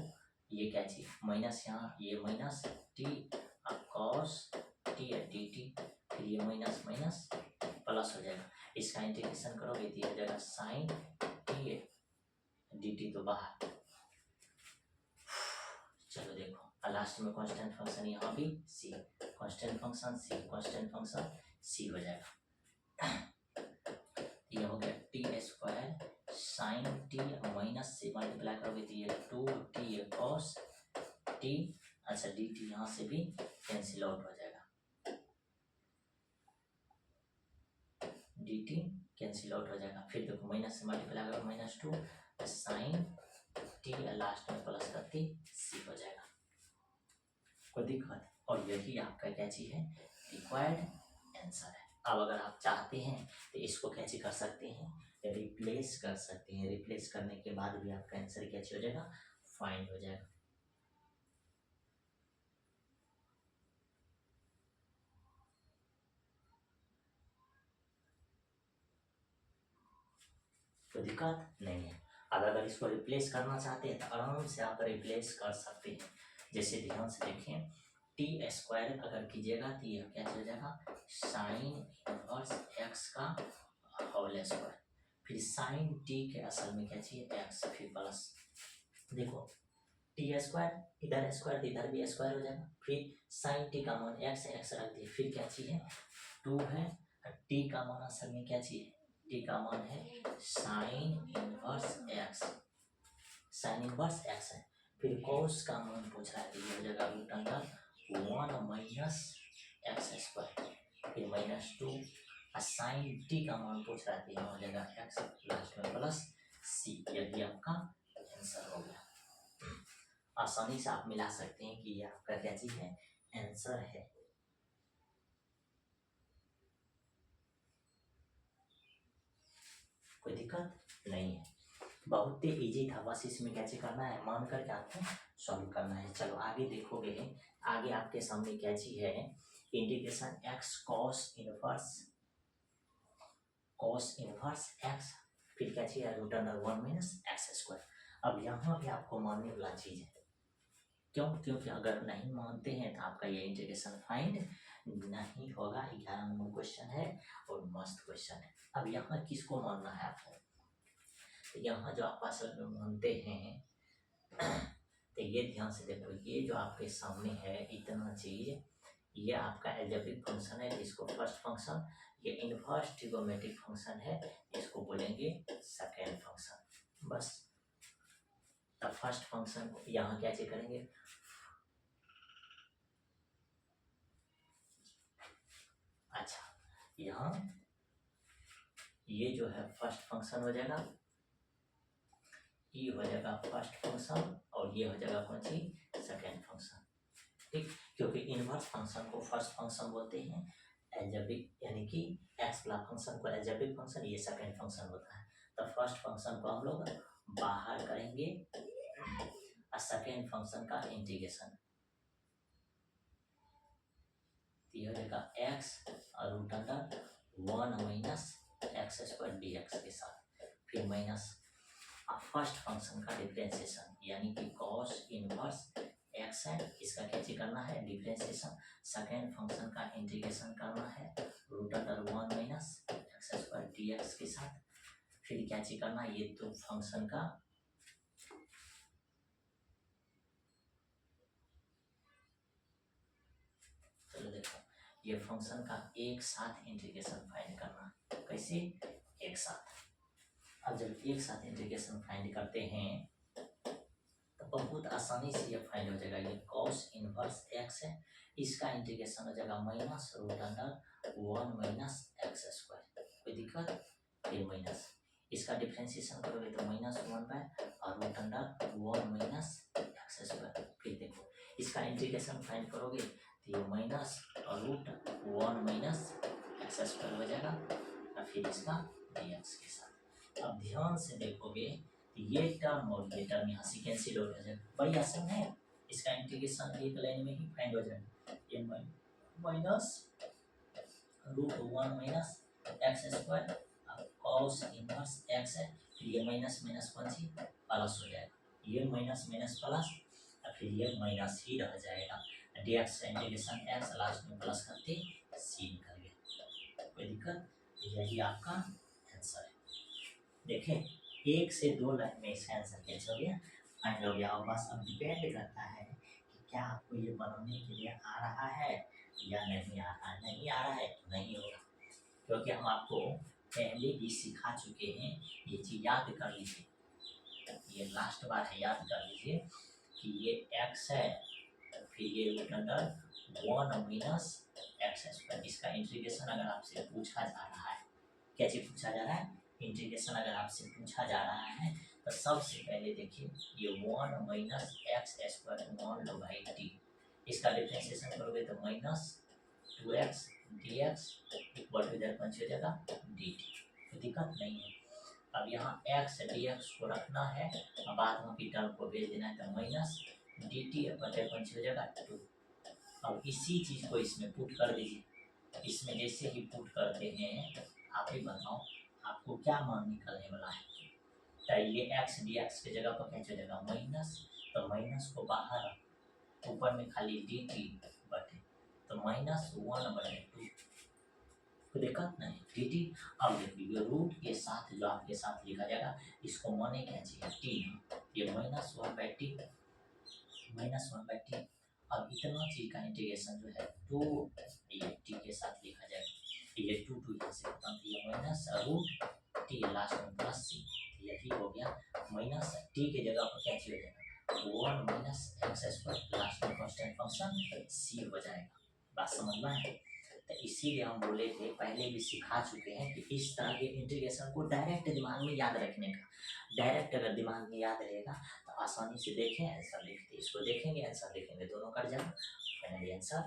A: ये क्या चीज माइनस, यहाँ ये minus T cos T D T, फिर ये माइनस माइनस प्लस हो जाएगा, इसका इंटीग्रेशन करोगे तो ये हो जाएगा साइन टी डी टी तो बाहर। चलो देखो लास्ट में कांस्टेंट फंक्शन यहाँ भी सी, कांस्टेंट फंक्शन सी, कांस्टेंट फंक्शन सी हो जाएगा। ये हो गया T square sine T minus से मल्टीप्लाई करोगे तो ये 2t कॉस टी, अच्छा डी टी यहाँ से भी कैंसिल आउट हो जाएगा, डी टी कैंसिल आउट हो जाएगा, फिर देखो माइनस से मल्टीप्लाई करो -2 साइन टी, लास्ट में प्लस करती सी हो जाएगा, कोई दिक्कत। और यही आपका क्या चीज है, रिक्वायर्ड आंसर है। अब अगर आप चाहते हैं तो इसको कैसे कर सकते हैं, रिप्लेस कर सकते हैं, रिप्लेस करने के बाद भी आपका आंसर कैसे हो जाएगा, फाइंड हो जाएगा। कोई दिक्कत नहीं है। अब अगर इसको रिप्लेस करना चाहते हैं तो आराम से आप रिप्लेस कर सकते हैं। जैसे ध्यान से देखें, टी स्क्वायर अगर कीजिएगा तो ये क्या हो जाएगा साइन इनवर्स एक्स का होल स्क्वायर, फिर साइन टी के असल में क्या चाहिए एक्स, फिर प्लस देखो टी स्क्वायर इधर स्क्वायर इधर भी स्क्वायर हो जाएगा, फिर साइन टी का मान एक्स एक्स रख दिए, फिर क्या चाहिए 2 है, टी का मान असल में क्या चाहिए, टी का मान है sign inverse x, sign inverse x है, फिर कॉस का मान पूछ रहा है, ये हो जाएगा root under 1 minus x square, फिर -2, साइन टी का मान पूछ रहा है, हो जाएगा एक्स लास्ट में प्लस सी, यही आपका आंसर हो गया। आसानी से आप मिला सकते हैं कि ये आपका क्या चीज है, आंसर है। कोई दिक्कत नहीं है, बहुत ही इजी था, बस इसमें कैसे करना है मान कर के आपको सॉल्व करना है। चलो आगे देखोगे, आगे आपके सामने क्या चीज है, integration x cos inverse x, फिर क्या चाहिए root under 1 minus x square. अब यहाँ भी आपको मानने वाला चीज है, क्यों, क्योंकि अगर नहीं मानते हैं तो आपका ये इंटीग्रेशन फाइंड नहीं होगा। 11 नंबर क्वेश्चन है और मस्त क्वेश्चन है। अब यहाँ किसको मानना है आपको, तो यहाँ जो आप असल में मानते हैं तो ये ध्यान से देखो, ये जो आपके सामने है इतना चीज, ये आपका एल्जेब्रिक फंक्शन है जिसको फर्स्ट फंक्शन, ये इनवर्स ट्रिगोनोमेट्रिक फंक्शन है इसको बोलेंगे सेकेंड फंक्शन। बस तब फर्स्ट फंक्शन को यहाँ क्या चेक करेंगे, अच्छा यहाँ ये जो है फर्स्ट फंक्शन हो जाएगा, ये हो जाएगा फर्स्ट फंक्शन और ये हो जाएगा कौन सी सेकेंड फंक्शन, ठीक। क्योंकि इनवर्स फंक्शन को फर्स्ट फंक्शन बोलते हैं, एल्जेब्रिक यानी कि एक्स वाला फंक्शन को एल्जेब्रिक फंक्शन, ये सेकेंड फंक्शन होता है। तो फर्स्ट फंक्शन को हम लोग बाहर करेंगे और सेकेंड फंक्शन का इंटीग्रेशन, ये हो जाएगा एक्स और root under 1 minus x square d x के साथ, फिर माइनस फर्स्ट फंक्शन का डिफरेंशिएशन यानी कि कॉस इनवर्स एक्स है, इसका कैसे करना है डिफरेंशिएशन, सेकेंड फंक्शन का इंटीग्रेशन करना है root under 1 minus x square d x के साथ, फिर क्या चीज करना है ये तो फंक्शन का चलो देखो ये फंक्शन का एक साथ इंटीग्रेशन फाइंड करना, कैसे एक साथ। अब जब एक साथ इंटीग्रेशन फाइंड करते हैं तो बहुत आसानी से ये फाइंड हो जाएगा, ये cos इनवर्स x है, इसका इंटीग्रेशन हो जाएगा minus root under 1 minus x square, कोई दिक्कत, फिर माइनस इसका डिफरेंशिएशन करोगे तो माइनस 1 बाय और root under 1 minus x square, फिर देखो इसका इंटीग्रेशन फाइंड करोगे तो ये माइनस और रूट 1 माइनस एक्स स्क्वायर हो जाएगा और फिर इसका dx के साथ। अब ध्यान से देखोगे ये टर्म और ये टर्म यहाँ से कैंसिल हो जाएगा, बड़ी आसान है, इसका इंटीग्रेशन एक लाइन में ही फाइंड हो जाएगा, ये minus root 1 minus x square cos inverse x है, फिर ये माइनस माइनस कौन सी प्लस हो जाएगा, ये माइनस माइनस प्लस और फिर ये माइनस ही रह जाएगा, dx इंटीग्रेशन x लास्ट में प्लस करके c निकल गया, कोई दिक्कत, यही आपका आंसर है। देखें एक से दो लाइन में इसका आंसर कैसे हो गया फाइंड हो गया, और बस अब डिपेंड करता है कि क्या आपको ये बनाने के लिए आ रहा है या नहीं आ रहा है, नहीं आ रहा है तो नहीं होगा, क्योंकि हम आपको पहले भी सिखा चुके हैं, ये चीज याद कर लीजिए, ये लास्ट बार है, याद कर लीजिए कि ये x है फिर ये root under 1 minus x square, इसका इंटीग्रेशन अगर आपसे पूछा जा रहा है, क्या चीज पूछा जा रहा है, इंटीग्रेशन अगर आपसे पूछा जा रहा है तो सबसे पहले देखिए ये 1 माइनस एक्स स्क्वायर मान लो भाई टी, इसका डिफरेंशिएशन करोगे तो minus 2x dx equal to इधर पंच हो जाएगा dt, तो दिक्कत नहीं है। अब यहाँ x dx को रखना है और बाद में टर्म को भेज देना है तो माइनस dt बटे पंच हो जाएगा 2। अब इसी चीज को इसमें पुट कर दीजिए, इसमें जैसे ही पुट करते हैं आप ही बताओ आपको क्या मान निकलने वाला है, तो ये x dx की जगह पर क्या हो जाएगा माइनस, तो माइनस को बाहर ऊपर में खाली dt बटे तो माइनस 1/2, कोई दिक्कत नहीं dt। अब देखिए रूट के साथ जो आपके साथ लिखा जाएगा इसको माने क्या चाहिए t, ये माइनस 1/t माइनस 1/t। अब इतना चीज का इंटीग्रेशन जो है 2 ये t के साथ लिखा जाएगा, ये 2 यहाँ से खत्म, ये माइनस रूट t लास्ट में प्लस c, यही हो गया माइनस t के जगह पर क्या चीज हो जाएगा 1 माइनस एक्स स्क्वायर लास्ट में कांस्टेंट फंक्शन c हो जाएगा, बात समझ में है। तो इसीलिए हम बोले थे पहले भी सिखा चुके हैं कि इस तरह के इंटीग्रेशन को डायरेक्ट दिमाग में याद रखने का, डायरेक्ट अगर दिमाग में याद रहेगा तो आसानी से देखें आंसर लिखते, इसको देखेंगे आंसर लिखेंगे दोनों कर जाएगा, फाइनली आंसर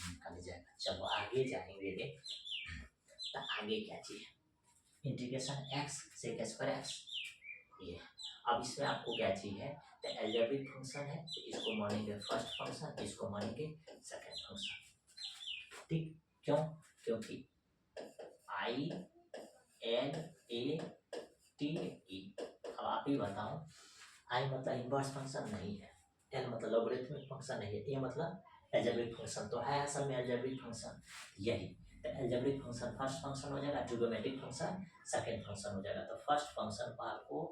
A: निकल जाएगा। चलो आगे जाएंगे, तो आगे क्या चाहिए integration x sec square x, ये अब इसमें आपको क्या चाहिए तो अलजेब्रिक फंक्शन है तो इसको मानेंगे फर्स्ट फंक्शन, इसको मानेंगे सेकंड फंक्शन, ठीक, क्यों, क्योंकि I N A T E, अब आप ही बताओ I मतलब इनवर्स फंक्शन नहीं है, N मतलब लॉगरिथमिक फंक्शन नहीं है, A मतलब अलजेब्रिक फंक्शन, तो है असल में अलजेब्रिक फंक्शन यही, तो अलजेब्रिक फंक्शन फर्स्ट फंक्शन हो जाएगा, ट्रिगोनोमेट्रिक फंक्शन सेकंड फंक्शन हो जाएगा, तो फर्स्ट फंक्शन को आपको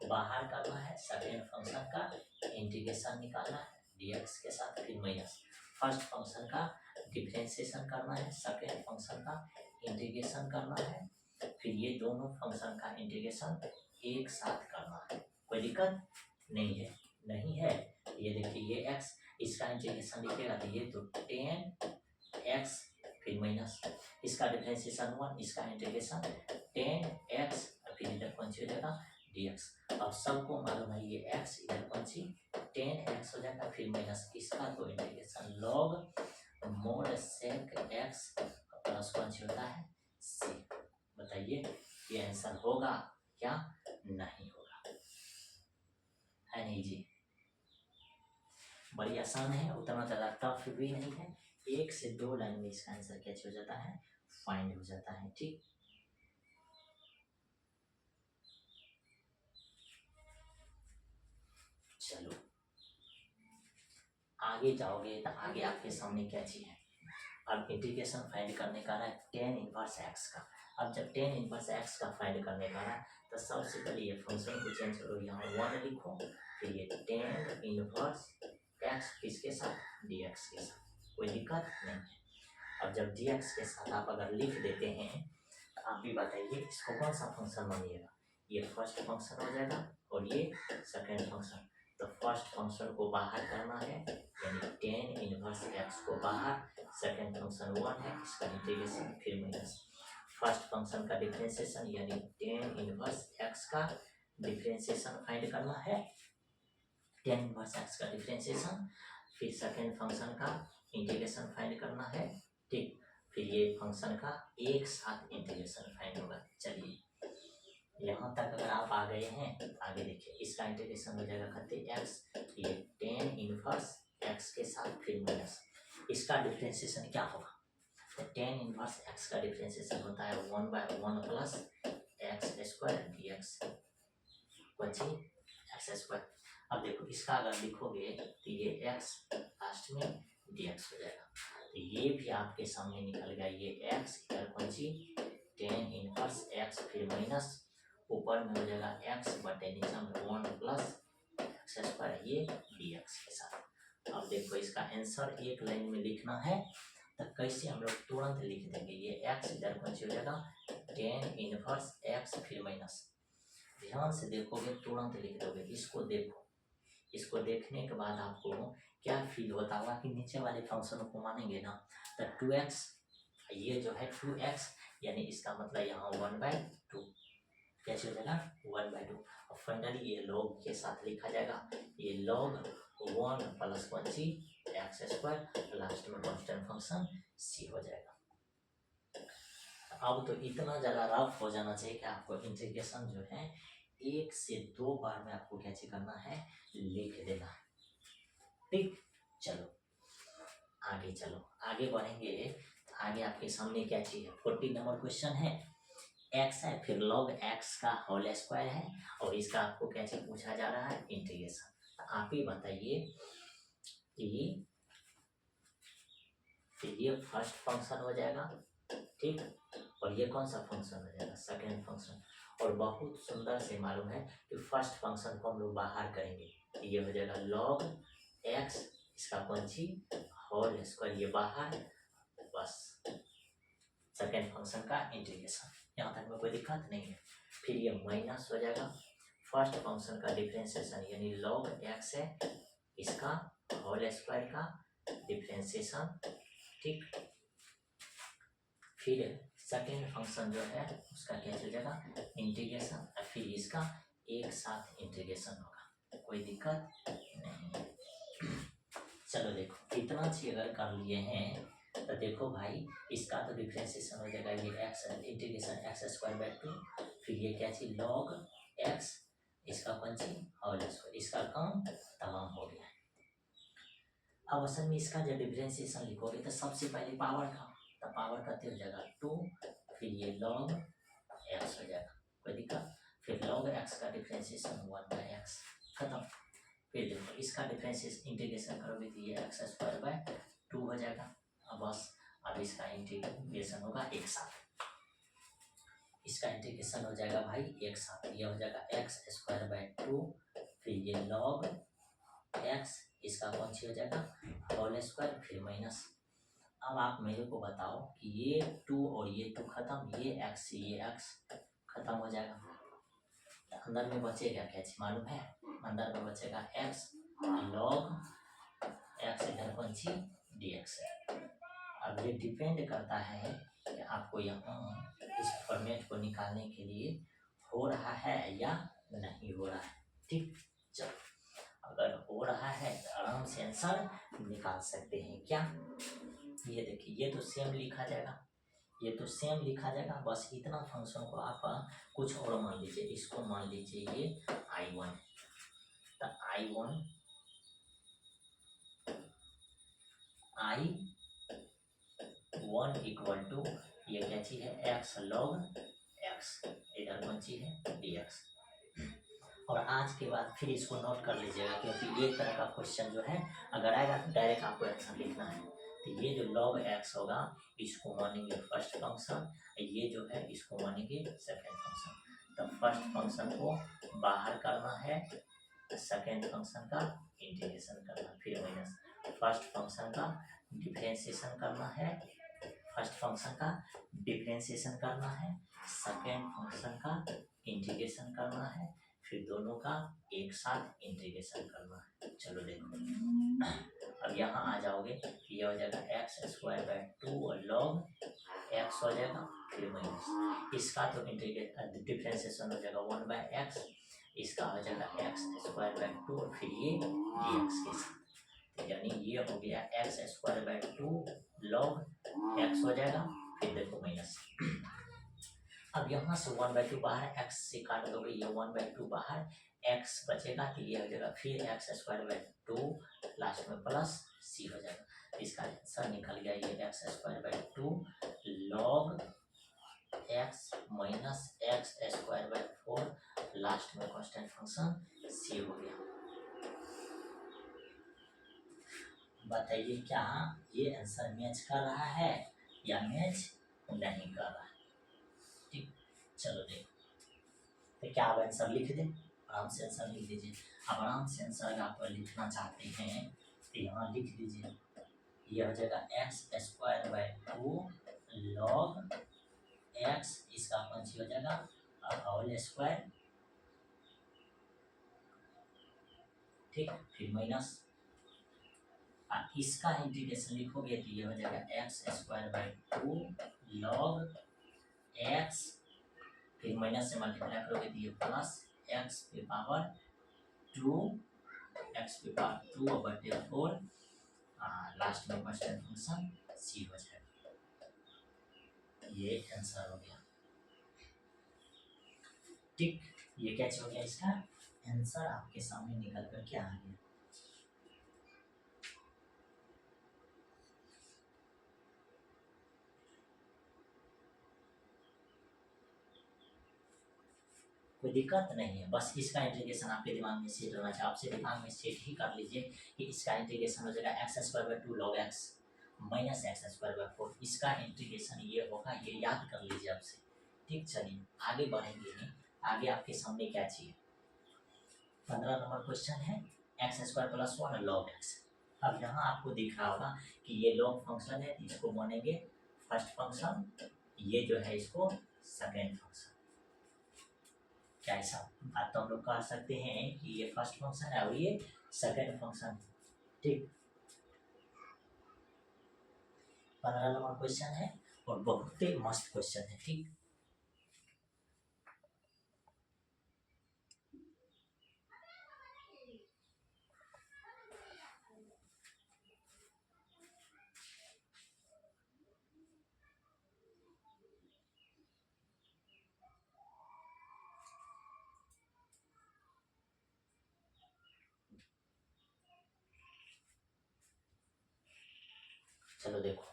A: बाहर करना है, सेकंड फंक्शन का इंटीग्रेशन निकालना है dx के साथ, फिर माइनस फर्स्ट फंक्शन का डिफरेंशिएशन करना है, सेकंड फंक्शन का इंटीग्रेशन करना है, फिर ये दोनों फंक्शन का इंटीग्रेशन एक साथ करना है, कोई दिक्कत नहीं है, नहीं है। ये देखिए ये x इसका इंटीग्रेशन लिखेगा तो ये तो 10x फिर माइनस इसका डिफरेंशिएशन 1, इसका इंटीग्रेशन 10x फिर इधर कौन सी हो जाएगा dx। अब सबको मालूम है ये x इधर कौन सी 10x हो जाएगा फिर माइनस इसका तो इंटीग्रेशन log मोड सेक x प्लस कौन सी होता है c, बताइए ये आंसर होगा क्या नहीं होगा, है नहीं जी। बड़ी आसान है, उतना ज़्यादा टफ भी नहीं है। 1 से 2 लाइन में इसका आंसर कैच हो जाता है, फाइंड हो जाता है। ठीक, चलो आगे जाओगे तो आगे आपके सामने क्या चीज है। अब इंटीग्रेशन फाइंड करने का है टेन इनवर्स एक्स का। अब जब टेन इनवर्स एक्स का फाइंड करने का है तो सबसे पहले ये फंक्शन को चेंज करो, यहाँ 1 लिखो, फिर ये टेन इनवर्स एक्स किसके साथ, डी एक्स के साथ, कोई दिक्कत नहीं है। अब जब डी एक्स के साथ आप अगर लिख देते हैं तो आप भी बताइए इसको कौन सा फंक्शन मानिएगा। ये फर्स्ट फंक्शन हो जाएगा और ये सेकेंड फंक्शन। तो फर्स्ट फंक्शन को बाहर करना है, यानी टेन इनवर्स एक्स को बाहर, सेकेंड फंक्शन 1 है, इसका इंटीग्रेशन फिर माइनस। फर्स्ट फंक्शन का डिफरेंशिएशन यानी टेन इनवर्स एक्स का डिफरेंशिएशन फाइंड करना है, टेन इनवर्स एक्स का डिफरेंशिएशन, फिर सेकेंड फंक्शन का इंटीग्रेशन फाइंड करना है। ठीक, फिर ये फंक्शन का एक साथ इंटीग्रेशन फाइंड होगा। चलिए यहाँ तक अगर आप आ गए हैं तो आगे देखिए, इसका इंटीग्रेशन हो जाएगा करते एक्स, ये टेन इनवर्स एक्स के साथ फिर माइनस, इसका डिफरेंशिएशन क्या होगा, तो टेन इनवर्स एक्स का डिफरेंशिएशन होता है 1/1 plus x square d x x square. अब देखो इसका अगर लिखोगे तो ये एक्स लास्ट में डी एक्स हो जाएगा, तो ये भी आपके सामने निकल गया, ये एक्स इधर कौन-सी टेन इनवर्स एक्स फिर माइनस, ऊपर में हो जाएगा एक्स बटे नीचे में 1 प्लस एक्स स्क्वायर, ये डी एक्स के साथ। अब देखो इसका आंसर एक लाइन में लिखना है तो कैसे हम लोग तुरंत लिख देंगे, ये एक्स इधर कौन सी हो जाएगा टेन इनवर्स एक्स फिर माइनस, ध्यान से देखोगे तुरंत लिख दोगे। इसको देखो, इसको देखने के बाद आपको क्या फील होता होगा कि नीचे वाले फंक्शन को मानेंगे ना तो 2x, ये जो है 2x यानी इसका मतलब यहाँ 1/2 कैसे हो जाएगा 1/2। और फाइनली ये लॉग के साथ लिखा जाएगा, ये लॉग 1 प्लस कौन सी एक्स स्क्वायर, लास्ट में कांस्टेंट फंक्शन c हो जाएगा। अब तो इतना ज़्यादा रफ हो जाना चाहिए कि आपको इंटीग्रेशन जो है 1 से 2 बार में आपको क्या करना है, लिख देना है। ठीक, चलो आगे चलो, आगे बढ़ेंगे। आगे आपके सामने क्या चीज है, 40 नंबर क्वेश्चन है, एक्स है फिर log एक्स का होल स्क्वायर है और इसका आपको क्या चीज पूछा जा रहा है, इंटीग्रेशन। तो आप ही बताइए कि ये फर्स्ट फंक्शन हो जाएगा, ठीक, और ये कौन सा फंक्शन हो जाएगा, सेकेंड फंक्शन। और बहुत सुंदर से मालूम है कि फर्स्ट फंक्शन को हम लोग बाहर करेंगे, ये हो जाएगा log एक्स, इसका कौन सी होल स्क्वायर, ये बाहर, बस सेकेंड फंक्शन का इंटीग्रेशन। यहाँ तक में कोई दिक्कत नहीं है। फिर ये माइनस हो जाएगा फर्स्ट फंक्शन का डिफरेंशिएशन यानी log एक्स है, इसका होल स्क्वायर का डिफरेंशिएशन, ठीक। फिर सेकेंड फंक्शन जो है उसका क्या चल जाएगा इंटीग्रेशन, फिर इसका एक साथ इंटीग्रेशन होगा, कोई दिक्कत नहीं। चलो देखो इतना चीज अगर कर लिए हैं तो देखो भाई इसका तो डिफरेंशिएशन हो जाएगा, ये x integration x square by 2, फिर ये क्या चीज log एक्स, इसका कौन सी होल स्क्वायर, इसका काम तमाम हो गया। अब असल में इसका जब डिफरेंशिएशन लिखोगे तो सबसे पहले पावर का, तो पावर करते हो जाएगा 2, फिर ये log एक्स हो जाएगा, कोई दिक्कत, फिर log एक्स का डिफरेंशिएशन 1/x खत्म। फिर देखो इसका डिफरेंशिएशन इंटीग्रेशन करोगे तो ये एक्स स्क्वायर बाय 2 हो जाएगा। अब बस अब इसका इंटीग्रेशन होगा एक साथ, इसका इंटीग्रेशन हो जाएगा भाई एक साथ, ये हो जाएगा एक्स स्क्वायर बाय 2, फिर ये log एक्स, इसका कौन सी हो जाएगा होल स्क्वायर फिर माइनस। अब आप मेरे को बताओ कि ये 2 और ये 2 खत्म, ये एक्स खत्म हो जाएगा, अंदर में बचेगा क्या चीज मालूम है, अंदर में बचेगा एक्स log एक्स इधर कौन सी डी एक्स है। अब ये डिपेंड करता है कि आपको यहाँ इस फॉर्मेट को निकालने के लिए हो रहा है या नहीं हो रहा है, ठीक। चलो अगर हो रहा है तो आराम से आंसर निकाल सकते हैं क्या, ये देखिए ये तो सेम लिखा जाएगा, ये तो सेम लिखा जाएगा, बस इतना फंक्शन को आप कुछ और मान लीजिए, इसको मान लीजिए ये I1, तो I1 इक्वल टू ये क्या चीज है, एक्स लॉग एक्स, इधर कौन चीज है dx। और आज के बाद फिर इसको नोट कर लीजिएगा, क्योंकि एक तरह का क्वेश्चन जो है अगर आएगा तो डायरेक्ट आपको आंसर लिखना है। तो ये जो log x होगा इसको मानेंगे फर्स्ट फंक्शन, ये जो है इसको मानेंगे सेकेंड फंक्शन। तो फर्स्ट फंक्शन को बाहर करना है, सेकेंड फंक्शन का इंटीग्रेशन करना, फिर माइनस फर्स्ट फंक्शन का डिफरेंशिएशन करना है, फर्स्ट फंक्शन का डिफरेंशिएशन करना है, सेकेंड फंक्शन का इंटीग्रेशन करना है, फिर दोनों का एक साथ इंटीग्रेशन करना है। चलो देखो, अब यहाँ आ जाओगे, ये हो जाएगा x square by 2 log x हो जाएगा, फिर माइनस इसका तो डिफरेंशिएशन हो जाएगा 1 बाय एक्स, इसका हो जाएगा एक्स स्क्वायर बाय 2, फिर ये dx के साथ, यानी ये हो गया x square by 2 log x हो जाएगा, फिर देखो माइनस। अब यहाँ से 1/2 बाहर, x से काट दोगे, ये 1/2 बाहर, x बचेगा तो ये हो जाएगा फिर एक्स स्क्वायर बाय 2, लास्ट में प्लस c हो जाएगा। इसका आंसर निकल गया ये x square by 2 log x minus x square bye 4, last में कांस्टेंट फंक्शन c हो गया। बताइए क्या ये आंसर मैच कर रहा है या मैच नहीं कर रहा है? ठीक, चलो देखो, तो क्या आप आंसर लिख दें? आराम से आंसर लिख दीजिए। अब आराम से आंसर आप लिखना चाहते हैं तो यहाँ लिख दीजिए, ये हो जाएगा x square by 2 log x, इसका कौन सी हो जाएगा होल स्क्वायर, ठीक, फिर माइनस इसका इंटीग्रेशन लिखोगे तो ये हो जाएगा x square by 2 log x, फिर माइनस से मल्टीप्लाई करोगे तो ये प्लस एक्स पे पावर 2, एक्स पे पावर 2 बटे 4, लास्ट में कांस्टेंट फंक्शन c हो जाएगा। ये आंसर हो गया, ठीक, ये कैच हो गया, इसका आंसर आपके सामने निकल कर के आ गया। कोई दिक्कत नहीं है, बस इसका इंटीग्रेशन आपके दिमाग में सेट होना चाहिए, आपसे दिमाग में सेट ही कर लीजिए कि इसका इंटीग्रेशन हो जाएगा x square by 2 log x minus x square bye 4, इसका इंटीग्रेशन ये होगा, ये याद कर लीजिए आपसे। ठीक, चलिए आगे बढ़ेंगे। आगे आपके सामने क्या चाहिए, 15 नंबर क्वेश्चन है x square plus 1 log x. अब यहाँ आपको दिख रहा होगा कि ये लॉग फंक्शन है, इसको मानेंगे फर्स्ट फंक्शन, ये जो है इसको सेकेंड फंक्शन। क्या ऐसा बात तो हम लोग कह सकते हैं कि ये फर्स्ट फंक्शन है और ये सेकेंड फंक्शन, ठीक। 15 नंबर क्वेश्चन है और बहुत ही मस्त क्वेश्चन है, ठीक। चलो देखो,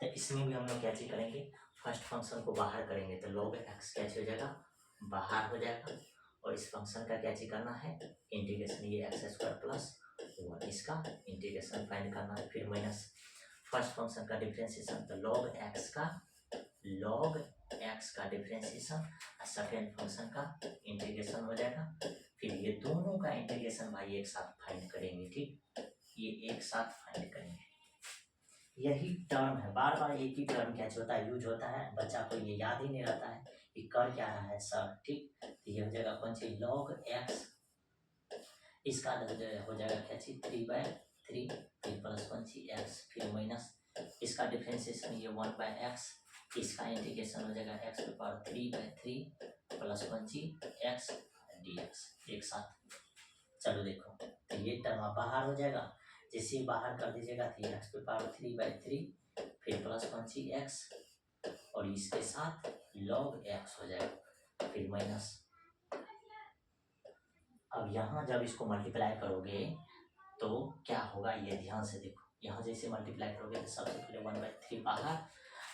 A: तो इसमें भी हम लोग क्या चीज करेंगे, फर्स्ट फंक्शन को बाहर करेंगे तो log x क्या हो जाएगा, बाहर हो जाएगा, और इस फंक्शन का क्या चीज करना है, इंटीग्रेशन, ये एक्स स्क्वायर प्लस 1, इसका इंटीग्रेशन फाइंड करना है, फिर माइनस फर्स्ट फंक्शन का डिफरेंशिएशन, तो log x का डिफरेंशिएशन, सेकेंड फंक्शन का इंटीग्रेशन हो जाएगा, फिर ये दोनों का इंटीग्रेशन भाई एक साथ फाइंड करेंगे, ठीक, ये एक साथ फाइंड करेंगे। यही टर्म है, बार बार एक ही टर्म क्या होता है यूज होता है, बच्चा को ये याद ही नहीं रहता है कि कर क्या रहा है सर, ठीक। तो ये हो जाएगा कौन सी log x, इसका हो जाएगा क्या चीज 3/3, फिर प्लस कौन सी x, फिर माइनस इसका डिफरेंशिएशन ये 1/x, इसका इंटीग्रेशन हो जाएगा x पे पावर 3/3 प्लस कौन सी x dx, एक साथ। चलो देखो, तो ये टर्म बाहर हो जाएगा, जैसे ही बाहर कर दीजिएगा तो एक्स पे पावर 3/3, फिर प्लस कौन सी एक्स, और इसके साथ log x हो जाएगा, फिर माइनस। अब यहाँ जब इसको मल्टीप्लाई करोगे तो क्या होगा, ये ध्यान से देखो। यहाँ जैसे मल्टीप्लाई करोगे तो सबसे पहले 1/3 बाहर,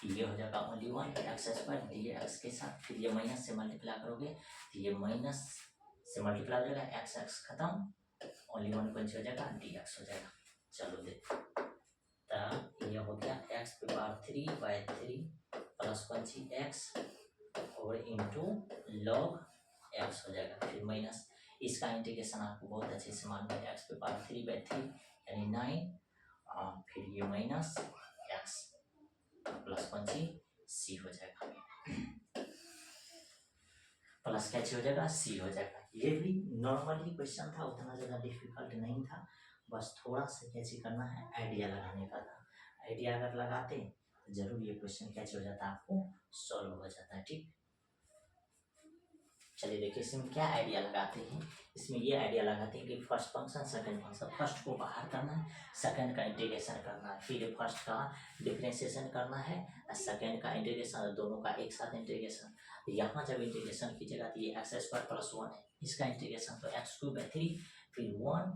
A: ये हो जाएगा only 1 x square d x के साथ। फिर ये माइनस से मल्टीप्लाई करोगे तो ये माइनस से मल्टीप्लाई हो जाएगा, एक्स एक्स खत्म, ओनली 1 पंच हो जाएगा, डी एक्स हो जाएगा। चलो देखो, तो ये हो गया एक्स पे पावर 3/3 प्लस पंची एक्स और इंटू लॉग एक्स हो जाएगा, फिर माइनस। इसका इंटीग्रेशन आपको बहुत अच्छे से मालूम है, एक्स पे पावर 3/3 यानी 9, फिर ये माइनस एक्स प्लस पंची सी हो जाएगा, प्लस कैसे हो जाएगा, सी हो जाएगा। ये भी नॉर्मली क्वेश्चन था, उतना ज़्यादा डिफिकल्ट नहीं था, बस थोड़ा सा कैसे करना है, आइडिया लगाने का था। आइडिया अगर लगाते तो जरूर ये क्वेश्चन कैसे हो जाता, आपको सॉल्व हो जाता है। ठीक, चलिए देखिए इसमें क्या आइडिया लगाते हैं। इसमें ये आइडिया लगाते हैं कि first function second function, first को बाहर करना है, सेकंड का इंटीग्रेशन करना है, फिर फर्स्ट का डिफरेंशिएशन करना है, सेकंड का इंटीग्रेशन, दोनों का एक साथ इंटीग्रेशन। यहाँ जब इंटीग्रेशन कीजिएगा तो ये एक्स स्क्वायर प्लस 1 है, इसका इंटीग्रेशन तो x³/3, फिर 1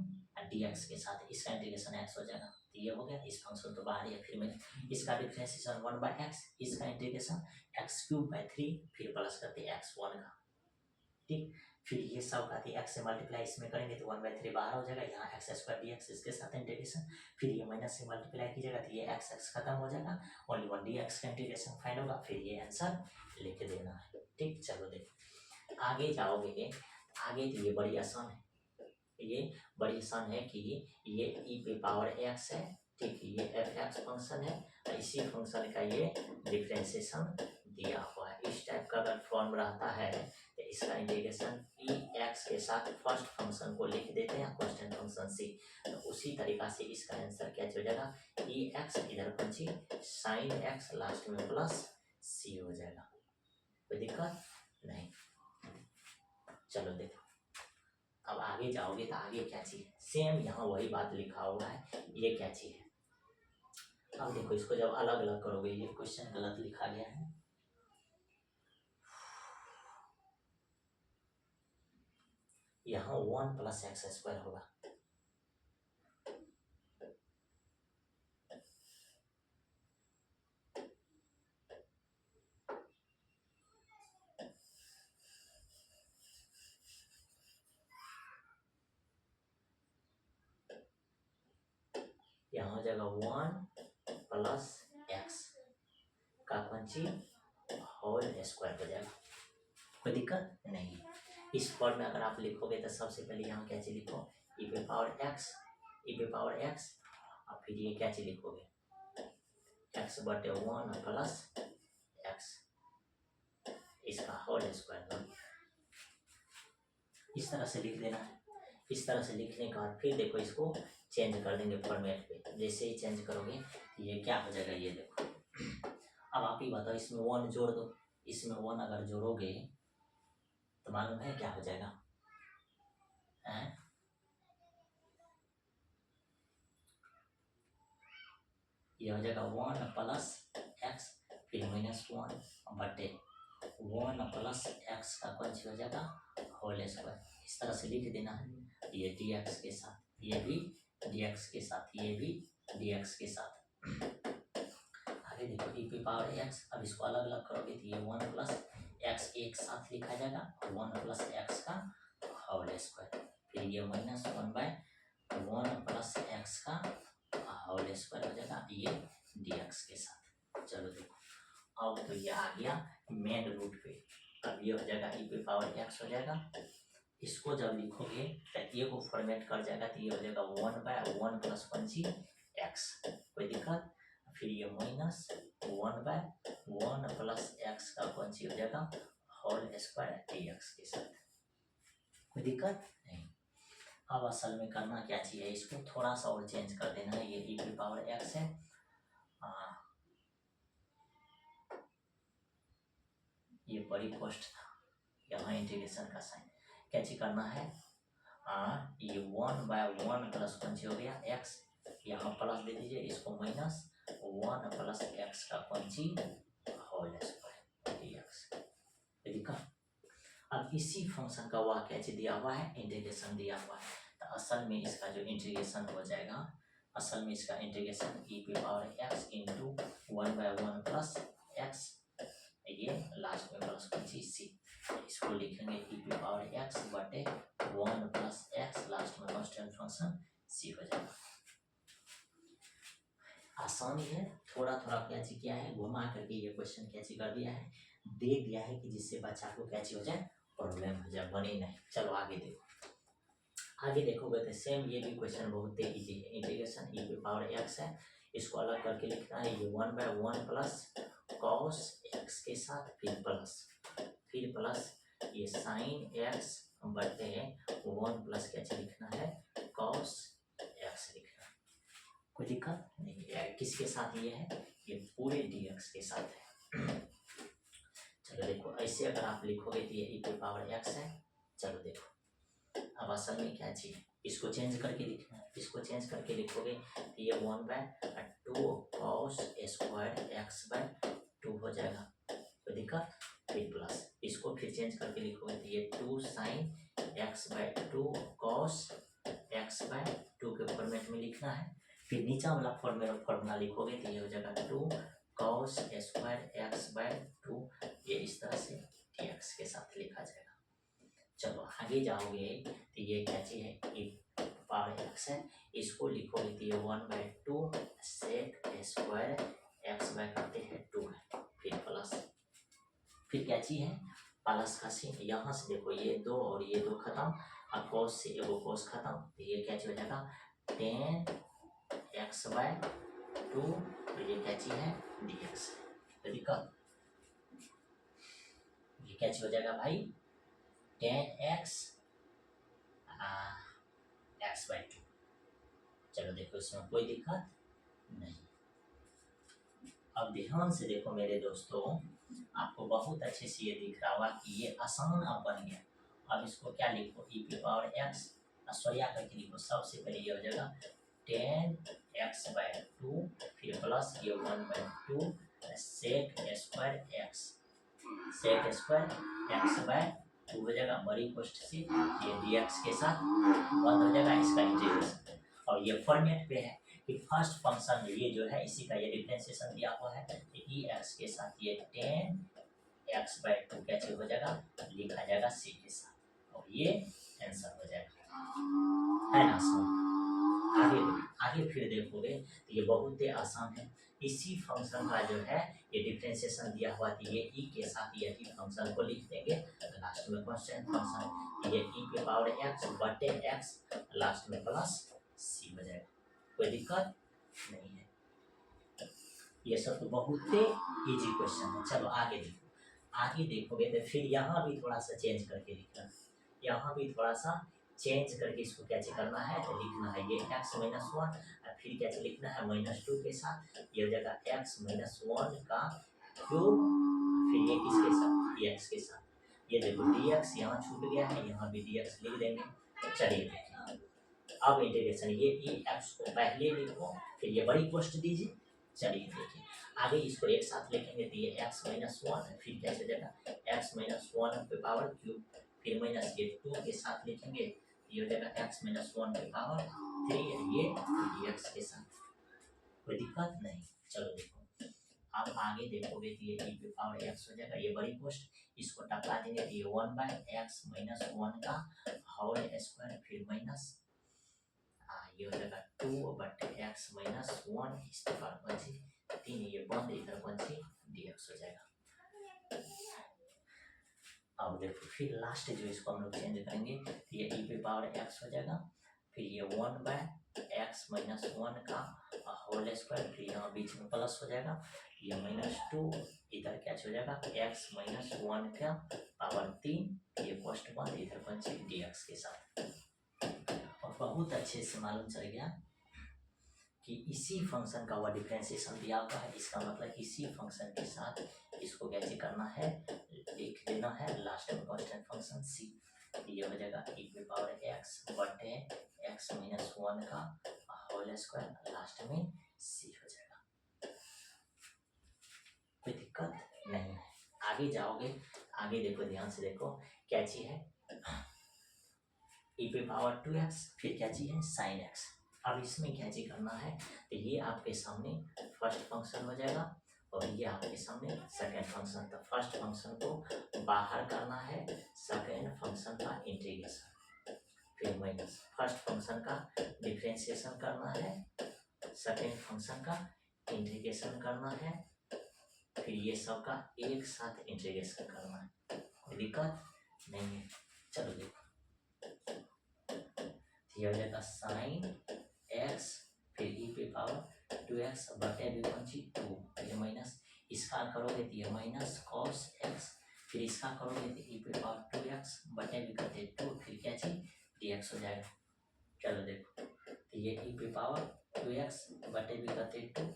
A: dx के साथ इसका इंटीग्रेशन x हो जाएगा, तो ये हो गया। इस फंक्शन तो बाहर है, फिर मैं इसका डिफरेंशिएशन 1/x, इसका इंटीग्रेशन x³/3, फिर प्लस करते x1 का। ठीक, फिर ये सब आती है, एक्स से मल्टीप्लाई इसमें करेंगे तो 1/3 बाहर हो जाएगा, यहाँ एक्स स्क्वायर डी एक्स इसके साथ इंटीग्रेशन, फिर ये माइनस से मल्टीप्लाई कीजिएगा तो ये एक्स एक्स खत्म हो जाएगा, ओनली 1 डी एक्स का इंटीग्रेशन फाइंड होगा, फिर ये आंसर लिख देना है। ठीक, चलो देखो आगे जाओगे, आगे तो ये बड़ी आसान है, ये बड़ी आसान है कि ये ई पे पावर एक्स है। ठीक, ये एफ एक्स फंक्शन है, इसी फंक्शन का ये डिफरेंशिएशन दिया हुआ है। इस टाइप का अगर फॉर्म रहता है तो इसका इंटीग्रेशन ई एक्स के साथ फर्स्ट फंक्शन को लिख देते हैं कांस्टेंट फंक्शन सी, तो उसी तरीका से इसका आंसर क्या हो जाएगा, ई एक्स इधर पंची साइन एक्स लास्ट में प्लस सी हो जाएगा, कोई दिक्कत नहीं। चलो देखो अब आगे जाओगे तो आगे क्या चीज, सेम यहाँ वही बात लिखा हुआ है, ये क्या चीज है। अब देखो इसको जब अलग अलग करोगे, ये क्वेश्चन गलत लिखा गया है, यहाँ 1 + x² होगा, यहाँ हो जाएगा 1 + x का पंची होल स्क्वायर हो जाएगा, कोई दिक्कत नहीं है। इस फॉर्म में अगर आप लिखोगे तो सबसे पहले यहाँ क्या चीज लिखो, e पे पावर x, और फिर ये क्या चीज लिखोगे, x/1 + x इसका होल स्क्वायर, इस तरह से लिख देना है। इस तरह से लिखने का बाद फिर देखो इसको चेंज कर देंगे फॉर्मेट पे, जैसे ही चेंज करोगे ये क्या हो जाएगा, ये देखो। अब आप ही बताओ, इसमें 1 जोड़ दो, इसमें 1 अगर जोड़ोगे तो मालूम है क्या हो जाएगा, हैं? ये हो जाएगा 1 + x फिर -1/1 + x का पंच हो जाएगा होल स्क्वायर, इस तरह से लिख देना है। ये dx के साथ, ये भी dx के साथ, ये भी dx के साथ। आगे देखो e पे पावर x, अब इसको अलग अलग करोगे तो ये 1 + x एक साथ लिखा जाएगा, 1 + x का होल स्क्वायर, फिर ये -1/1 + x का होल स्क्वायर हो जाएगा, ये dx के साथ। चलो देखो अब तो ये आ गया मेन रूट पे, अब ये हो जाएगा e पे पावर x हो जाएगा। इसको जब लिखोगे तो ये को फॉर्मेट कर जाएगा, तो ये हो जाएगा 1/1 + पंची x, कोई दिक्कत, फिर ये -1/1 + x का पंची हो जाएगा होल स्क्वायर dx के साथ, कोई दिक्कत नहीं। अब असल में करना क्या चाहिए, इसको थोड़ा सा और चेंज कर देना है, ये e पे पावर x है, ये बड़ी पोस्ट था, यहाँ इंटीग्रेशन का साइन कैसे करना है, ये 1/1 + पंची हो गया x, यहाँ प्लस दे दीजिए, इसको -1 + x का पंची होल स्क्वायर, अब इसी फंक्शन का वह क्या चीज दिया हुआ है, इंटीग्रेशन दिया हुआ है। तो असल में इसका जो इंटीग्रेशन हो जाएगा, असल में इसका इंटीग्रेशन e पे power x into 1/1 plus x, ये लास्ट में प्लस कुछ सी, इसको लिखेंगे e पे पावर x बटे 1 प्लस एक्स, लास्ट में कांस्टेंट फंक्शन c हो जाएगा। आसानी है, थोड़ा थोड़ा क्या चीज किया है, घुमा करके ये क्वेश्चन क्या चीज कर दिया है, दे दिया है कि जिससे बच्चा को क्या चीज हो जाए, प्रॉब्लम हो जाए, बने नहीं। चलो आगे देखो, आगे देखोगे तो सेम ये भी क्वेश्चन बहुत इजी है। इंटीग्रेशन e पे पावर x है, इसको अलग करके लिखना है, ये 1/1 प्लस कॉस x के साथ फिर प्लस ये साइन x बटे 1 प्लस क्या चीज लिखना है, कॉस x लिखना है। कोई दिक्कत नहीं है, किसके साथ ये है, ये पूरे dx के साथ है। चलो देखो, ऐसे अगर आप लिखोगे तो ये e पे पावर x है। चलो देखो, अब असल में क्या चाहिए, इसको चेंज करके लिखना है, इसको चेंज करके लिखोगे तो ये 1/2 कॉस स्क्वायर x/2 हो जाएगा। कोई दिक्कत, फिर प्लस इसको फिर चेंज करके लिखोगे तो ये 2 साइन x/2 कॉस x/2 के फॉर्मेट में लिखना है। फिर नीचा वाला फॉर्मूला लिखोगे तो ये हो जाएगा 2 कॉस स्क्वायर x/2, ये इस तरह से dx के साथ लिखा जाएगा। चलो आगे जाओगे तो ये क्या चीज है, e पावर x है, इसको लिखोगे तो ये 1/2 सेक स्क्वायर x बाय करते हैं 2 है, फिर प्लस, फिर क्या चीज है, प्लस का सीन, यहाँ से देखो ये 2 और ये 2 खत्म, और cos से एगो cos खत्म, तो ये क्या चीज हो जाएगा, tan x/2, तो ये क्या चीज है, dx। तो दिक्कत, ये क्या चीज हो जाएगा भाई, tan x x/2। चलो देखो, इसमें कोई दिक्कत नहीं। अब ध्यान से देखो मेरे दोस्तों, आपको बहुत अच्छे से ये दिख रहा होगा कि ये आसान अब बन गया। अब इसको क्या लिखो, e पे पावर x, सॉरी करके लिखो, सबसे पहले ये हो जाएगा tan x/2, फिर प्लस ये 1/2 सेक स्क्वायर x/2 हो जाएगा, बड़ी पोस्ट से ये dx के साथ बंद हो जाएगा इसका इंटीग्रेशन। और ये फॉर्मेट पे है कि फर्स्ट फंक्शन ये जो है, इसी का ये डिफरेंशिएशन दिया हुआ है, e x के साथ ये tan x/2 कैसे हो जाएगा, लिखा जाएगा c के साथ, और ये आंसर हो जाएगा, है ना। आगे फिर देखोगे तो ये बहुत ही आसान है। इसी फंक्शन का जो है ये डिफरेंशिएशन दिया हुआ है, ये e के साथ ये फंक्शन को लिख देंगे, लास्ट में कांस्टेंट फंक्शन, ये e पे पावर x बटे x, लास्ट में प्लस c हो जाएगा। कोई दिक्कत नहीं है, ये सब तो बहुत ही इजी क्वेश्चन है। चलो आगे देखो, आगे देखोगे तो फिर यहाँ भी थोड़ा सा चेंज करके लिखना, यहाँ भी थोड़ा सा चेंज करके इसको कैसे करना है, तो लिखना है ये x-1, और फिर कैसे लिखना है -2 के साथ, ये हो जाएगा x-1 का क्यूब, फिर ये किसके साथ, ये x के साथ, ये देखो dx यहाँ छूट गया है, यहाँ भी dx लिख देंगे। चलिए देखिए, अब इंटीग्रेशन, ये x को पहले लिखो, फिर ये बड़ी पोस्ट दीजिए। चलिए देखिए, आगे इसको एक साथ लिखेंगे तो ये x-1, फिर कैसे हो जाएगा x-1 पे पावर क्यूब, फिर माइनस ये 2 के साथ लिखेंगे, ये हो जाएगा x-1 पे पावर 3, ये dx के साथ। कोई दिक्कत नहीं। चलो देखो, अब आगे देखोगे तो ये e पे पावर x हो जाएगा, ये बड़ी पोस्ट, इसको टकरा देंगे तो ये 1/x-1 का होल स्क्वायर, फिर माइनस ये हो जाएगा 2/x-1, इस प्रकार बची 3, ये बंद, इधर बची dx हो जाएगा। अब देखो फिर लास्ट जो इसको हम लोग चेंज करेंगे, ये e पे पावर x हो जाएगा, फिर ये 1/x-1 का होल स्क्वायर, फिर यहाँ बीच में प्लस हो जाएगा, ये -2, इधर क्या हो जाएगा x-1 का पावर 3, ये पोस्ट बंद, इधर बचे dx के साथ। और बहुत अच्छे से मालूम चल गया कि इसी फंक्शन का वह डिफरेंशिएशन दिया हुआ है, इसका मतलब इसी फंक्शन के साथ इसको कैसे करना है, लिख देना है, लास्ट में कांस्टेंट फंक्शन c, ये हो जाएगा e पे पावर x बटे x-1 का होल स्क्वायर, लास्ट में c हो जाएगा। कोई दिक्कत नहीं है। आगे जाओगे, आगे देखो, ध्यान से देखो क्या चीज है e पे पावर 2x, फिर क्या चीज है sin x। अब इसमें क्या चीज करना है, तो ये आपके सामने फर्स्ट फंक्शन हो जाएगा और ये आपके सामने सेकेंड फंक्शन। तो फर्स्ट फंक्शन को बाहर करना है, सेकेंड फंक्शन का इंटीग्रेशन, फिर माइनस फर्स्ट फंक्शन का डिफरेंशिएशन करना है, सेकेंड फंक्शन का इंटीग्रेशन करना है, फिर ये सब का एक साथ इंटीग्रेशन करना है। कोई दिक्कत नहीं है। चलो देखो, ये हो जाएगा साइन एक्स, फिर ई पे पावर 2x बटे भी कौन सी 2, ये माइनस, इसका करोगे तो ये माइनस कॉस x, फिर इसका करोगे तो ई पे पावर 2x बटे भी करते 2, फिर क्या चीज dx हो जाएगा। चलो देखो, तो ये ई पे पावर 2x बटे भी करते 2,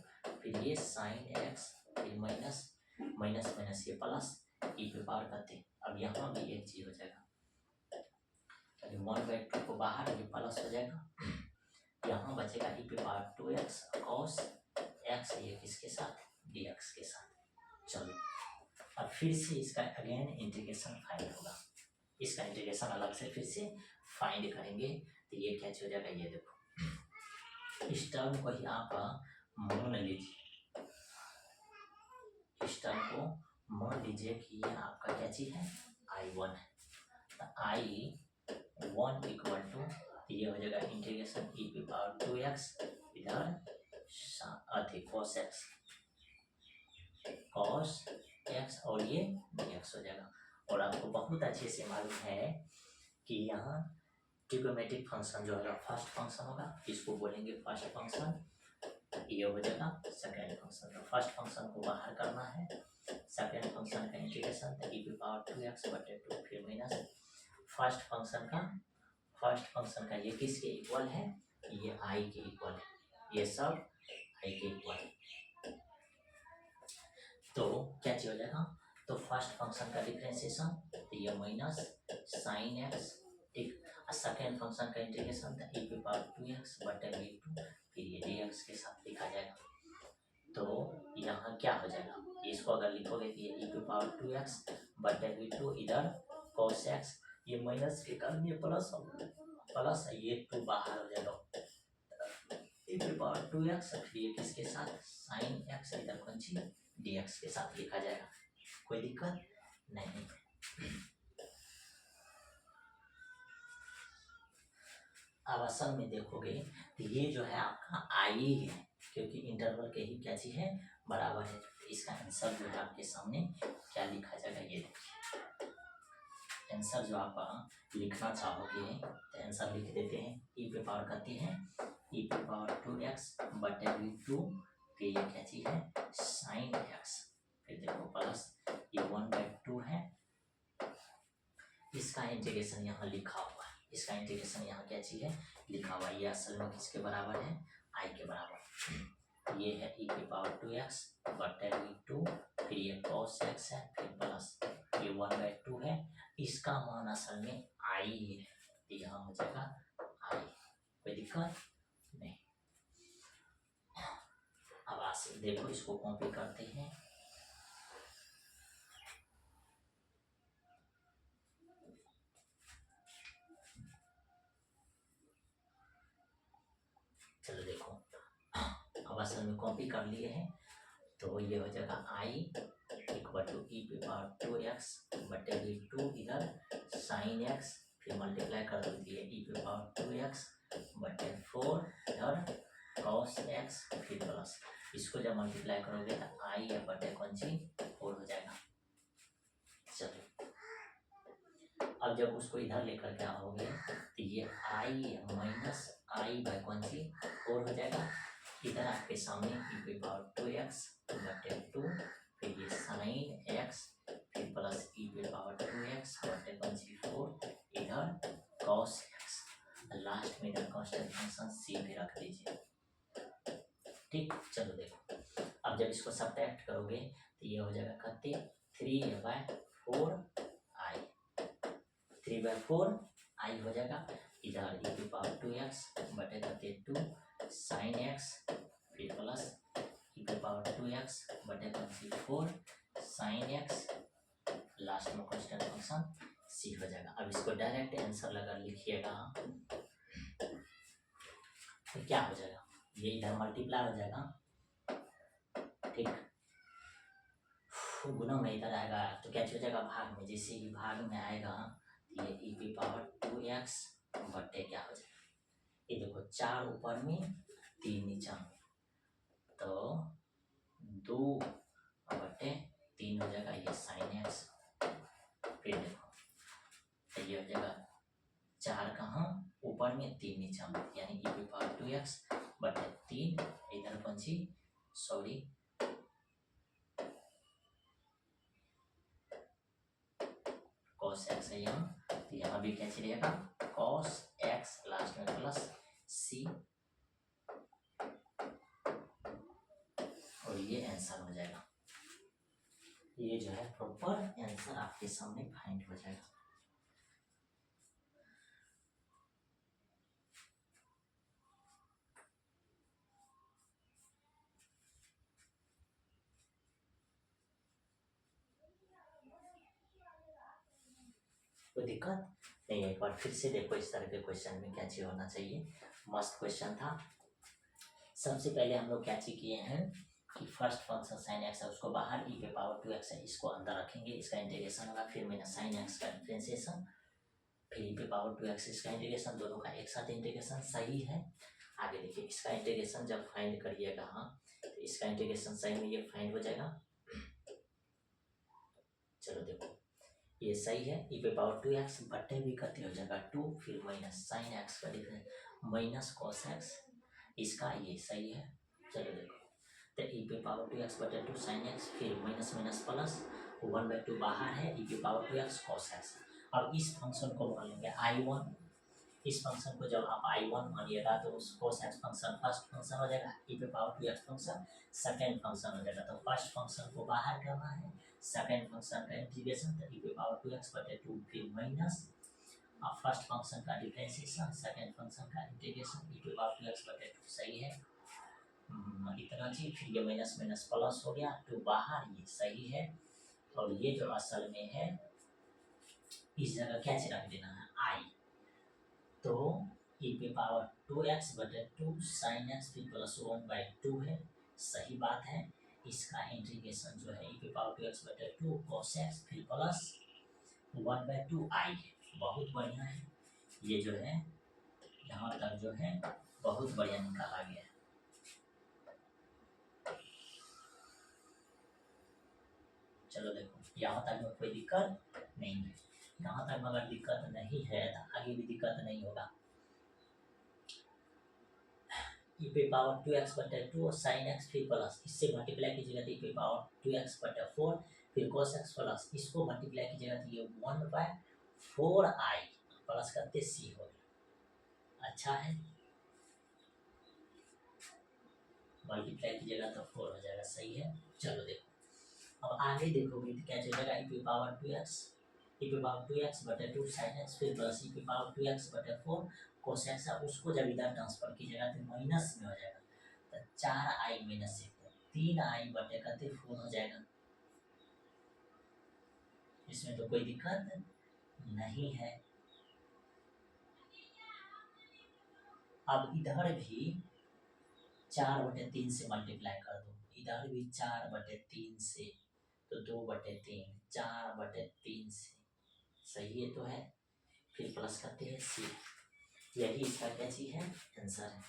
A: फिर ये साइन x, फिर माइनस माइनस माइनस ये प्लस ई पे पावर करते। अब यहाँ भी एक चीज हो जाएगा, 1/2 को बाहर, ये प्लस हो जाएगा, यहाँ बचेगा ई पे पावर 2x cos x, ये किसके साथ dx के साथ। चलो अब फिर से इसका अगेन इंटीग्रेशन फाइंड होगा, इसका इंटीग्रेशन अलग से फिर से फाइंड करेंगे। तो ये क्या हो जाएगा, ये देखो, इस टर्म को ही आप मान लीजिए, इस टर्म को मान लीजिए कि ये आपका क्या चीज है I1 है। तो I1 इक्वल टू, ये हो जाएगा इंटीग्रेशन ई पे पावर 2x इधर अधिक cos x और ये dx हो जाएगा। और आपको बहुत अच्छे से मालूम है कि यहाँ ट्रिग्नोमेट्रिक फंक्शन जो है फर्स्ट फंक्शन होगा, इसको बोलेंगे फर्स्ट फंक्शन, ये हो जाएगा सेकेंड फंक्शन। तो फर्स्ट फंक्शन को बाहर करना है, सेकेंड फंक्शन का इंटीग्रेशन ई पे पावर 2x बटे 2, फिर माइनस फर्स्ट फंक्शन का ये किसके इक्वल है, ये i के इक्वल है, ये सब i के इक्वल है। तो क्या चीज हो जाएगा, तो फर्स्ट फंक्शन का डिफरेंशिएशन, तो ये माइनस साइन x, ठीक, सेकेंड फंक्शन का इंटीग्रेशन था ई पे पावर 2x बटे 2, फिर ये dx के साथ लिखा जाएगा। तो यहाँ क्या हो जाएगा, इसको अगर लिखोगे तो ये ई पे पावर 2x बटे 2 इधर cos x, ये माइनस के कारण ये प्लस होगा, प्लस ये 2 बाहर हो जाएगा, ई पे पावर 2x, फिर ये किसके साथ साइन x इधर कौन सी dx के साथ लिखा जाएगा। कोई दिक्कत नहीं। अब असल में देखोगे तो ये जो है आपका आई है, क्योंकि इंटरवल के ही क्या चीज है बराबर है। तो इसका आंसर जो है आपके सामने क्या लिखा जाएगा, ये देखिए, आंसर जो आप लिखना चाहोगे तो आंसर लिख देते हैं, ई पे पावर करते हैं ई पे पावर 2x बटे 2, फिर ये क्या चीज है साइन x, फिर देखो प्लस ये 1/2 है, इसका इंटीग्रेशन यहाँ लिखा हुआ है, इसका इंटीग्रेशन यहाँ क्या चीज है लिखा हुआ है, ये असल में किसके बराबर है i के बराबर। ये है ई पे पावर 2x बटे 2, फिर ये cos x है, फिर प्लस ये 1/2 है, इसका मान असल में i है, यहाँ हो जाएगा i। कोई दिक्कत नहीं। अब आगे देखो, इसको कॉपी करते हैं, चलो देखो, अब असल में कॉपी कर लिए हैं, तो ये हो जाएगा i इक्वल टू ई पे पावर 2x बटे 2 इधर साइन x, फिर मल्टीप्लाई कर दीजिए ई पे पावर 2x बटे 4 इधर cos x, फिर प्लस, इसको जब मल्टीप्लाई करोगे तो i या बटे कौन सी 4 हो जाएगा। चलो अब जब उसको इधर लेकर के आओगे तो ये i माइनस i बाय कौन सी 4 हो जाएगा, इधर आपके सामने ई पे पावर 2x बटे 2, फिर ये साइन x, फिर प्लस ई पे पावर 2x बटे कौन सी 4, इधर cos x, लास्ट में इधर कांस्टेंट फंक्शन c पे रख दीजिए। ठीक, चलो देखो, अब जब इसको सब्ट्रैक्ट करोगे तो ये हो जाएगा कितने 3/4 i, 3/4 i हो जाएगा, इधर ई पे पावर 2x बटे करते 2 साइन x, फिर प्लस ई पे पावर 2x बटे कौन सी 4 साइन x, लास्ट में कांस्टेंट फंक्शन सी हो जाएगा। अब इसको डायरेक्ट आंसर लगा लिखिएगा तो क्या हो जाएगा, ये इधर मल्टीप्लाई हो जाएगा, ठीक, गुना में इधर आएगा तो क्या हो जाएगा भाग में, जैसे ही भाग में आएगा ये e की पावर 2x बटे क्या हो जाएगा, ये देखो 4 ऊपर में 3 नीचे में, तो 2 बटे 3 हो जाएगा, ये sin x, फिर देखो तो ये हो जाएगा 4 कहाँ ऊपर में 3 नीचे में, यानी e की पावर 2x बटे 3 इधर पंची सॉरी cos x है यहाँ भी क्या चलेगा cos x लास्ट में प्लस c, और ये आंसर हो जाएगा, ये जो है प्रॉपर आंसर आपके सामने फाइंड हो जाएगा। कोई दिक्कत नहीं है, एक बार फिर से देखो इस तरह के क्वेश्चन में क्या चीज होना चाहिए, मस्त क्वेश्चन था। सबसे पहले हम लोग क्या चीज किए हैं कि फर्स्ट फंक्शन साइन एक्स है उसको बाहर e पे पावर 2x है इसको अंदर रखेंगे, इसका इंटीग्रेशन होगा, फिर मैंने साइन एक्स का डिफरेंशिएशन, फिर e पे पावर 2x इसका इंटीग्रेशन, दोनों का एक साथ इंटीग्रेशन सही है। आगे देखिए इसका इंटीग्रेशन जब फाइंड करिएगा तो इसका इंटीग्रेशन सही में ये फाइंड हो जाएगा, चलो देखो ये सही है, e पे पावर 2x बटे भी करते हो जाएगा 2, फिर माइनस साइन एक्स का डिफरेंस माइनस कॉस एक्स, इसका ये सही है। चलो देखो तो e पे पावर 2x बटे 2 साइन एक्स, फिर माइनस माइनस प्लस 1/2 बाहर है, e पे पावर 2x कॉस एक्स। अब इस फंक्शन को मान लेंगे I1, इस फंक्शन को जब आप I1 मानिएगा तो उस cos x function first function हो जाएगा, e पे power 2x function second function हो जाएगा, तो फर्स्ट फंक्शन को बाहर करना है, सेकेंड फंक्शन का इंटीग्रेशन तो e पे पावर 2x बटे 2 फिर माइनस, अब फर्स्ट फंक्शन का डिफरेंशिएशन सेकेंड फंक्शन का इंटीग्रेशन e पे पावर 2x बटे 2 सही है, इतना चीज, फिर ये माइनस माइनस प्लस हो गया 2 बाहर, ये सही है, और ये जो असल में है इस जगह क्या चीज रख देना है I, तो e पे पावर 2x बटे 2 साइन एक्स फिर प्लस 1/2 है, सही बात है। इसका इंटीग्रेशन जो है e पे पावर 2x बटे 2 cos x फिर प्लस 1/2 I है, बहुत बढ़िया है, ये जो है यहाँ तक जो है बहुत बढ़िया निकाला गया है। चलो देखो यहाँ तक में कोई दिक्कत नहीं है, यहाँ तक में अगर दिक्कत नहीं है तो आगे भी दिक्कत नहीं होगा। e पे पावर 2x बटे 2 साइन x फिर प्लस, इससे मल्टीप्लाई कीजिएगा तो e पे पावर 2x बटे 4 फिर cos x प्लस, इसको मल्टीप्लाई कीजिएगा तो ये 1/4i प्लस करते c हो गया, अच्छा है, मल्टीप्लाई कीजिएगा तो 4 हो जाएगा, सही है। चलो देखो अब आगे देखोगे तो क्या चलेगा e पे पावर 2x बटे 2 sin x फिर प्लस e पे पावर 2x बटे 4 cos x, उसको जब इधर ट्रांसफर कीजिएगा तो माइनस में हो जाएगा, तो 4i माइनस 3i बटे करते 4 हो जाएगा, इसमें तो कोई दिक्कत नहीं है। अब इधर भी 4/3 से मल्टीप्लाई कर दो, इधर भी 4/3 से, तो 2/3 4/3 से, सही है तो है, फिर प्लस करते हैं c, यही इसका क्या चीज है आंसर है।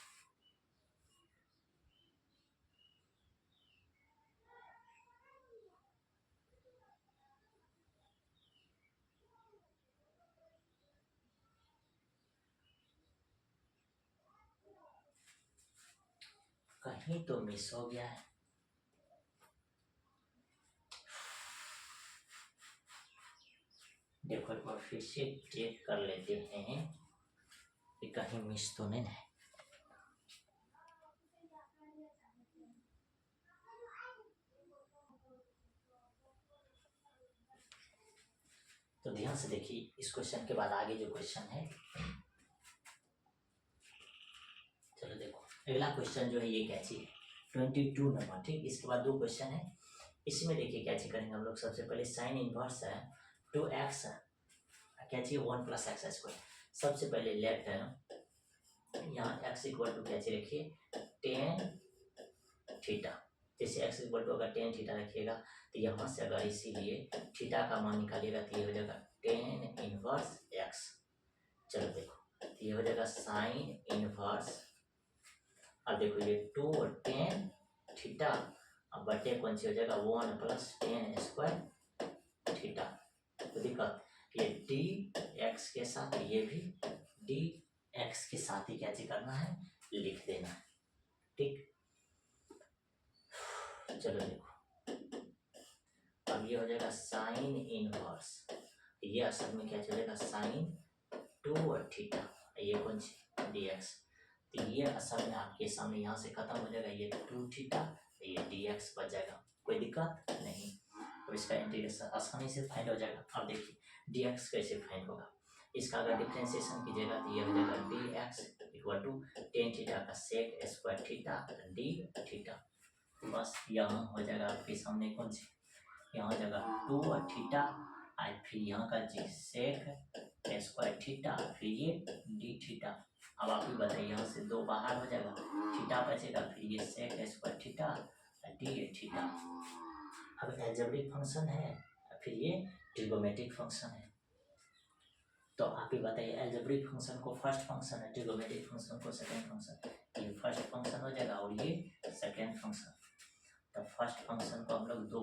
A: कहीं तो मिस हो गया है, देखो एक बार फिर से चेक कर लेते हैं कि कहीं मिस तो नहीं है। तो ध्यान से देखिए इस क्वेश्चन के बाद आगे जो क्वेश्चन है, चलो देखो अगला क्वेश्चन जो है ये क्या चीज 22 नंबर, ठीक, इसके बाद 2 क्वेश्चन है, इसमें देखिए क्या चीज करेंगे हम लोग, सबसे पहले साइन इनवर्स है 2x क्या चाहिए 1 प्लस एक्स स्क्वायर। सबसे पहले लेफ्ट है यहाँ एक्स इक्वल टू क्या चाहिए रखिए टेन थीटा। जैसे एक्स इक्वल टू अगर टेन थीटा रखिएगा तो यहाँ से अगर इसीलिए थीटा का मान निकालिएगा तो ये हो जाएगा टेन इनवर्स एक्स। चलो देखो ये हो जाएगा साइन इनवर्स, अब देखो ये 2 और टेन थीटा, अब बटे कौन सी हो जाएगा 1 प्लस टेन स्क्वायर थीटा। तो दिक्कत ये डी एक्स के साथ ये भी डी एक्स के साथ ही क्या करना है लिख देना है, ठीक। चलो देखो अब ये हो जाएगा साइन इनवर्स, ये असल में क्या चलेगा साइन 2 और थीटा, ये कौन सी डी एक्स। तो ये असल में आपके सामने यहाँ से खत्म हो जाएगा, ये 2 थीटा ये डी एक्स बच जाएगा, कोई दिक्कत नहीं। तो इसका इंटीग्रेशन आसानी से फाइंड हो जाएगा। अब देखिए डी एक्स कैसे फाइंड होगा, इसका अगर डिफ्रेंसिएशन कीजिएगा तो ये हो जाएगा d x equal to tan theta का sec square theta d theta. बस यहाँ हो जाएगा आपके सामने कौन सी, यहाँ हो जाएगा 2 और थीटा और फिर यहाँ का जी सेक स्क्वायर थीटा फिर ये डी थीटा। अब आप ही बताइए यहाँ से 2 बाहर हो जाएगा, थीटा बचेगा फिर ये sec square theta d theta. अब एल्जेब्रिक फंक्शन है फिर ये ट्रिगोमेट्रिक फंक्शन है, तो आप ही बताइए एल्जेब्रिक फंक्शन को फर्स्ट फंक्शन है, ट्रिगोमेट्रिक फंक्शन को सेकंड फंक्शन, ये फर्स्ट फंक्शन हो जाएगा और ये सेकंड फंक्शन। तो फर्स्ट फंक्शन को हम लोग दो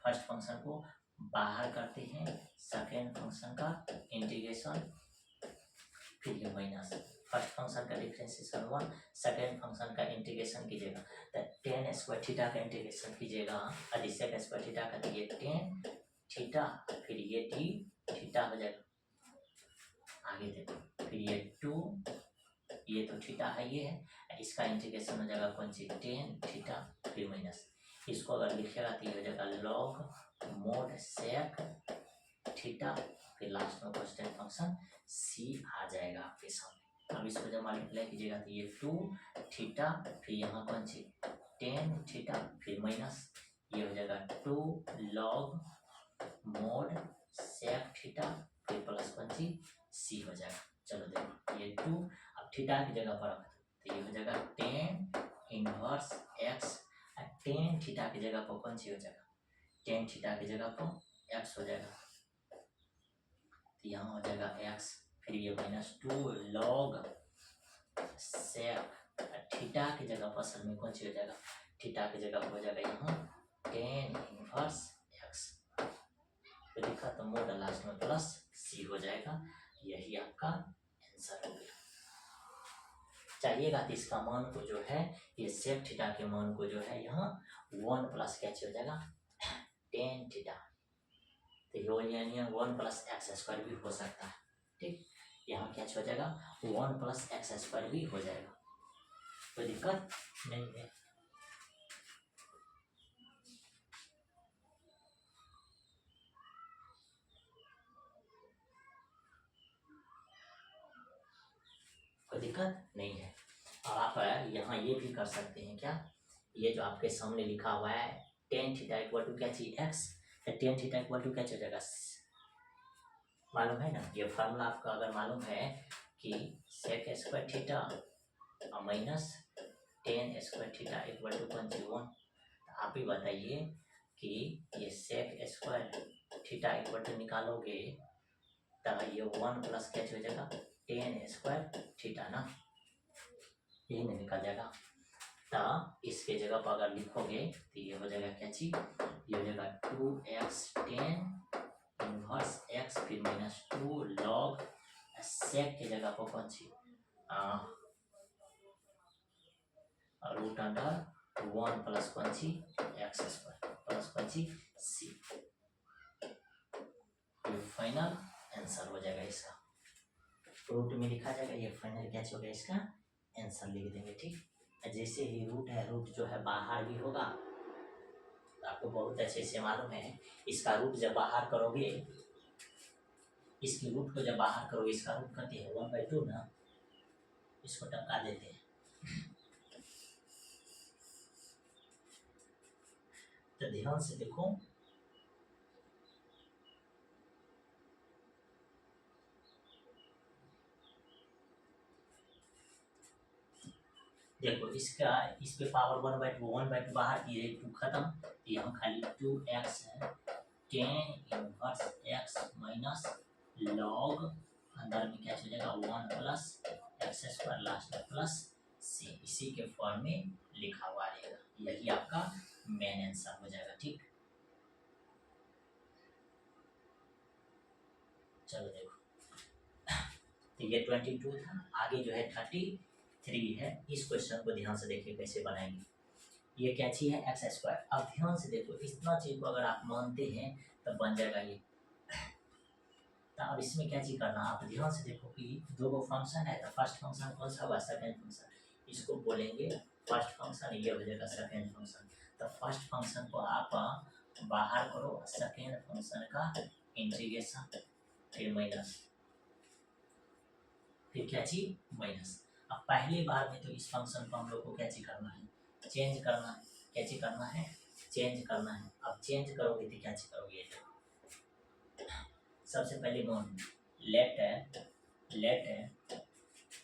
A: फर्स्ट फंक्शन को बाहर करते हैं, सेकंड फंक्शन का इंटीग्रेशन फिर ये माइनस, फर्स्ट फंक्शन का डिफरेंशिएशन 1, सेकंड फंक्शन का इंटीग्रेशन कीजिएगा तो टेन स्क्वायर थीटा का इंटीग्रेशन कीजिएगा अधिक स्क्वायर थीटा का, तो ये टेन थीटा फिर ये डी थीटा हो जाएगा। आगे देखो फिर ये 2 ये तो थीटा है ये है, इसका इंटीग्रेशन हो जाएगा कौन सी टेन थीटा फिर माइनस, इसको अगर लिखेगा तो ये हो जाएगा लॉग मोड सेक थीटा फिर लास्ट में कांस्टेंट फंक्शन सी आ जाएगा आपके सामने। अब इसको जब मल्टीप्लाई कीजिएगा तो ये 2 थीटा फिर यहाँ कौन सी टेन थीटा फिर माइनस ये हो जाएगा 2 लॉग मोड सेक थीटा फिर प्लस कौन सी सी हो जाएगा। चलो देखो ये 2 अब थीटा की जगह पर रख तो ये हो जाएगा tan inverse x, tan theta की जगह पर कौन सी हो जाएगा टेन थीटा की जगह पर एक्स हो जाएगा, तो यहाँ हो जाएगा एक्स फिर ये -2 लॉग सेक थीटा की जगह पर असल में कौन सी हो जाएगा थीटा की जगह पर हो जाएगा यहाँ टेन इनवर्स एक्स, तो लिखा तो मोड लास्ट में प्लस सी हो जाएगा। यही आपका आंसर हो गया। चाहिएगा तो इसका मान को जो है ये सेक थीटा के मान को जो है यहाँ 1 प्लस क्या हो जाएगा टेन थीटा, तो यानी 1 प्लस एक्स स्क्वायर भी हो सकता है, ठीक। यहाँ क्या हो जाएगा 1 प्लस एक्स स्क्वायर भी हो जाएगा, कोई दिक्कत नहीं है। कोई दिक्कत नहीं है। और आप यहाँ ये भी कर सकते हैं क्या, ये जो आपके सामने लिखा हुआ है टेन थीटा इक्वल टू क्या चाहिए x, tan theta equal to क्या हो जाएगा मालूम है ना, ये फार्मूला आपका अगर मालूम है कि sec square theta minus tan square theta equal to कौन सी 1, आप ही बताइए कि ये sec square theta equal to निकालोगे तो ये 1 प्लस क्या हो जाएगा टेन स्क्वायर थीटा ना, यही नहीं निकल जाएगा। तो इसके जगह पर अगर लिखोगे तो ये हो जाएगा क्या चीज, ये हो जाएगा 2x टेन इनवर्स x फिर -2 लॉग सेक के जगह पर कौन सी रूट अंडर 1 प्लस कौन सी एक्स स्क्वायर प्लस कौन सी सी, फाइनल आंसर हो जाएगा इसका, रूट में लिखा जाएगा, ये फाइनल क्या होगा इसका आंसर लिख देंगे, ठीक। जैसे ही रूट है, रूट जो है बाहर भी होगा, तो आपको बहुत अच्छे से मालूम है इसका रूट जब बाहर करोगे, इसकी रूट को जब बाहर करोगे इसका रूट करते हैं 1/2 ना, इसको टपका देते हैं तो ध्यान से देखो देखो इसका इस पे पावर 1/2 बाहर, ये 2 खत्म, ये हम खाली 2x है tan inverse x minus log, अंदर में क्या चलेगा 1 प्लस एक्स स्क्वायर लास्ट में प्लस सी, इसी के फॉर्म में लिखा हुआ रहेगा। यही आपका मेन आंसर हो जाएगा। ठीक, चलो देखो, तो ये 22 था, आगे जो है 33 है। इस क्वेश्चन को ध्यान से देखिए कैसे बनाएंगे। ये क्या चीज है एक्स स्क्वायर। अब ध्यान से देखो, इतना चीज को अगर आप मानते हैं तब बन जाएगा ये। तो अब इसमें क्या चीज करना, आप ध्यान से देखो कि दो फंक्शन है, तो फर्स्ट फंक्शन कौन सा हुआ, सेकंड फंक्शन, इसको बोलेंगे फर्स्ट फंक्शन, ये हो जाएगा सेकंड फंक्शन। तो फर्स्ट फंक्शन को आप बाहर करो, सेकंड फंक्शन का इंटीग्रेशन, फिर माइनस, फिर क्या चीज माइनस। अब पहली बार में तो इस फंक्शन को हम लोग को क्या चीज करना है, चेंज करना है। क्या चीज करना है, चेंज करना है। अब चेंज करोगे तो क्या चीज करोगे, सबसे पहले नोन let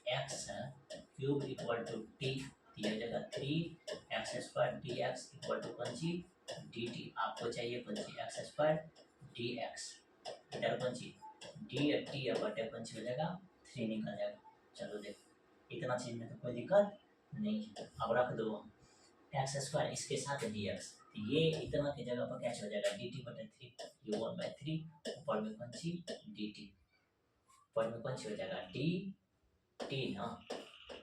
A: x cube equal to t, ये हो जाएगा 3x² dx इक्वल टू पंची dt। आपको चाहिए पंची x² dx, इधर पंची dt या बटे पंची हो जाएगा 3 निकल जाएगा। चलो देखो, इतना चीज में तो कोई दिक्कत नहीं है। अब रख दो x² इसके साथ dx, ये इतना की जगह पर क्या हो जाएगा dt बटे 3, ये 1/3, ऊपर में पंची dt, ऊपर में पंची हो जाएगा dt ना।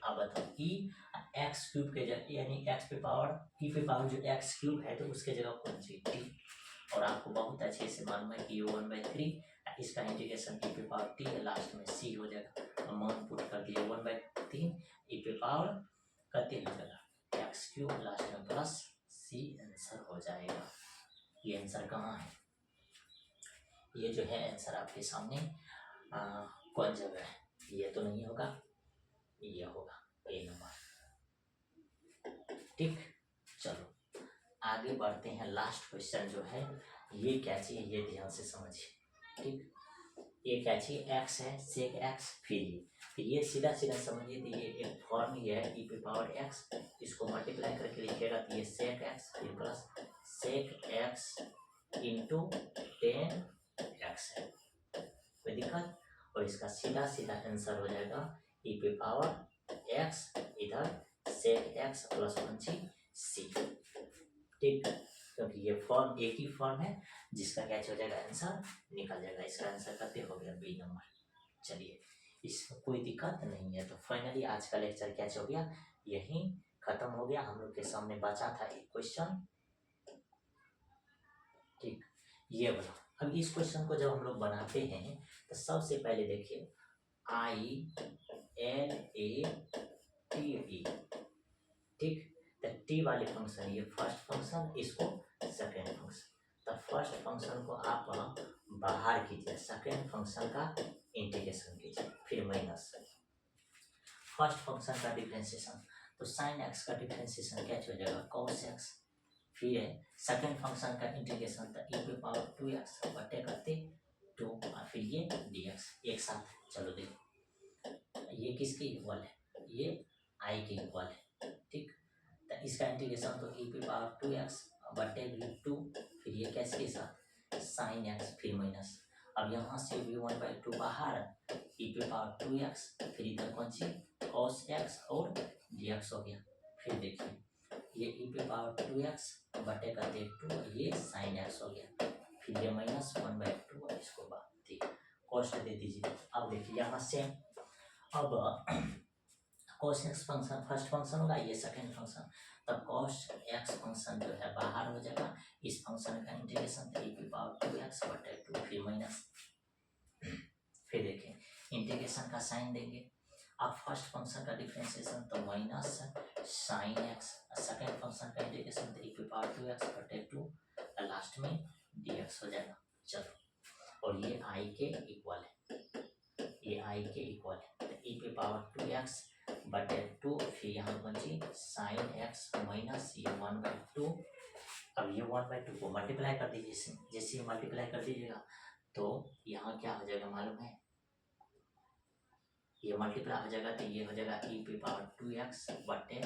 A: अब बताओ ई एक्स क्यूब के जगह, यानी एक्स पे पावर ई पे पावर जो एक्स क्यूब है तो उसके जगह कौन सी टी। और आपको बहुत अच्छे से मालूम है कि ये 1/3, इसका इंटीग्रेशन ई पे पावर टी है, लास्ट में सी हो जाएगा। मान पुट कर दिया 1/3 ई पे पावर करते हो जाएगा एक्स क्यूब, लास्ट में प्लस सी, आंसर हो जाएगा। ये आंसर कहाँ है, ये जो है आंसर आपके सामने कौन जगह है, ये तो नहीं होगा, ये होगा ए नंबर। ठीक, चलो आगे बढ़ते हैं। लास्ट क्वेश्चन जो है ये क्या चीज है, ये ध्यान से समझिए। ठीक, ये क्या चीज एक्स है, सेक एक्स, फिर ये, तो ये सीधा सीधा समझिए, तो ये एक फॉर्म ही है ई पे पावर एक्स, इसको मल्टीप्लाई करके लिखिएगा तो ये सेक एक्स फिर plus sec x into 10x है, कोई दिक्कत। और इसका सीधा सीधा आंसर हो जाएगा ई पे पावर एक्स, इधर सेक एक्स प्लस पंची सी। ठीक, क्योंकि ये फॉर्म एक ही फॉर्म है, जिसका क्या हो जाएगा आंसर निकल जाएगा। इसका आंसर करते हो गया बी नंबर। चलिए, इसमें कोई दिक्कत नहीं है। तो फाइनली आज का लेक्चर क्या हो गया, यही खत्म हो गया। हम लोग के सामने बचा था एक क्वेश्चन, ठीक, ये वाला। अब इस क्वेश्चन को जब हम लोग बनाते हैं तो सबसे पहले देखिए ILATE, ठीक, तो टी वाले फंक्शन ये फर्स्ट फंक्शन, इसको सेकेंड फंक्शन। तो फर्स्ट फंक्शन को आप बाहर कीजिए, सेकेंड फंक्शन का इंटीग्रेशन कीजिए, फिर माइनस फर्स्ट फंक्शन का डिफरेंशिएशन, तो साइन एक्स का डिफरेंशिएशन क्या हो जाएगा cos x, फिर सेकेंड फंक्शन का इंटीग्रेशन था ई पे पावर 2x बटे करते 2, और फिर ये dx एक साथ। चलो देखो, ये किसके इक्वल है, ये i के इक्वल है। ठीक, तो इसका इंटीग्रेशन तो ई पे पावर 2x बटे भी 2, फिर ये कैसे के साथ साइन x फिर माइनस। अब यहाँ से भी 1/2 बाहर, ई पे पावर 2x, फिर इधर कौन सी cos x और dx हो गया। फिर देखिए ये ई पे पावर 2x बटे का 2, ये साइन x हो गया, फिर ये माइनस 1/2, इसको बात दी कॉस्ट दे दीजिए। अब देखिए यहाँ से अब cos x function first function होगा, ये सेकंड फंक्शन, तब cos x फंक्शन जो है बाहर हो जाएगा। इस फंक्शन का इंटीग्रेशन 3 की पावर 2x बटे 2, फिर माइनस, फिर देखें इंटीग्रेशन का साइन देंगे। अब फर्स्ट फंक्शन का डिफरेंशिएशन तो minus sine x, second function का इंटीग्रेशन 3 की पावर 2x बटे 2, लास्ट में dx हो जाएगा। चलो, और ये i के इक्वल है, ये i के इक्वल है, तो e पे पावर 2x बटे 2, फिर यहाँ बची साइन x माइनस ये 1/2। अब ये 1/2 को मल्टीप्लाई कर दीजिए, जैसे मल्टीप्लाई कर दीजिएगा तो यहाँ क्या हो जाएगा मालूम है, ये मल्टीप्लाई हो जाएगा तो ये हो जाएगा e पे पावर 2x बटे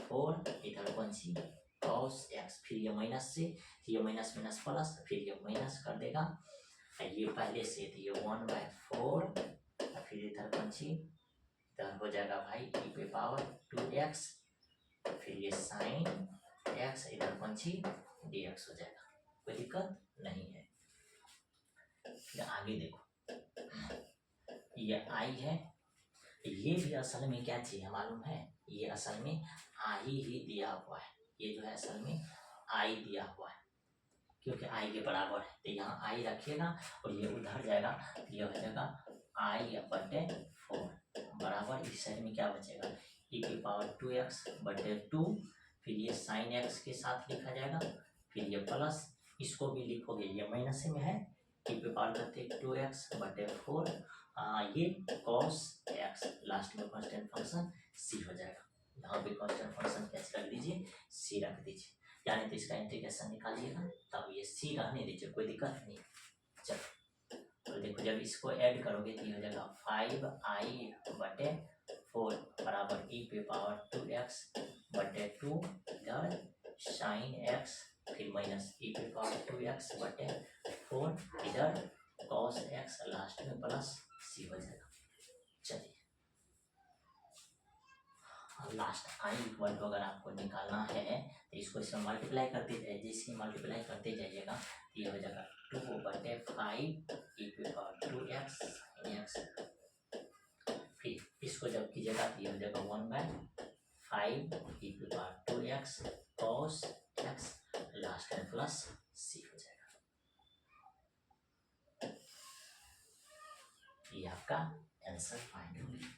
A: 4 इधर कौन सी cos x, फिर ये माइनस से ये माइनस माइनस प्लस, फिर ये माइनस कर देगा, ये पहले से तो ये 1/4, फिर इधर कौन सी इधर हो जाएगा भाई e पे पावर 2x, फिर ये साइन x इधर कौन सी dx हो जाएगा, कोई दिक्कत नहीं है। फिर आगे देखो ये i है, ये भी असल में क्या चीज है मालूम है, ये असल में i ही दिया हुआ है, ये जो है असल में i दिया हुआ है, क्योंकि i के बराबर है तो यहाँ i रखिएगा और ये उधर जाएगा तो ये हो जाएगा i बटे 4 बराबर इस साइड में क्या बचेगा e की पावर 2x बटे 2, फिर ये साइन x के साथ लिखा जाएगा, फिर ये प्लस इसको भी लिखोगे, ये माइनस में है e पे पावर करते 2x बटे 4, ये cos x लास्ट में कांस्टेंट फंक्शन c हो जाएगा, यहाँ पे कांस्टेंट फंक्शन कैसे रख दीजिए c रख दीजिए, यानी तो इसका इंटीग्रेशन निकालिएगा तब ये c रहने दीजिए, कोई दिक्कत नहीं। चलो तो देखो जब इसको ऐड करोगे तो ये हो जाएगा 5i बटे 4 बराबर e पे पावर 2x बटे 2 इधर साइन x, फिर माइनस e पे पावर 2x बटे 4 इधर cos x लास्ट में प्लस c हो जाएगा। चलिए लास्ट i इक्वल टू अगर आपको निकालना है तो इसको इसमें मल्टीप्लाई करते जाइए, जैसे मल्टीप्लाई करते जाइएगा तो ये हो जाएगा 2 बटे 5 e पे पावर 2x साइन x, फिर इसको जब कीजिएगा तो ये हो जाएगा 1/5 e पे power 2x cos x last में प्लस c हो जाएगा, ये आपका आंसर फाइंड हो गया।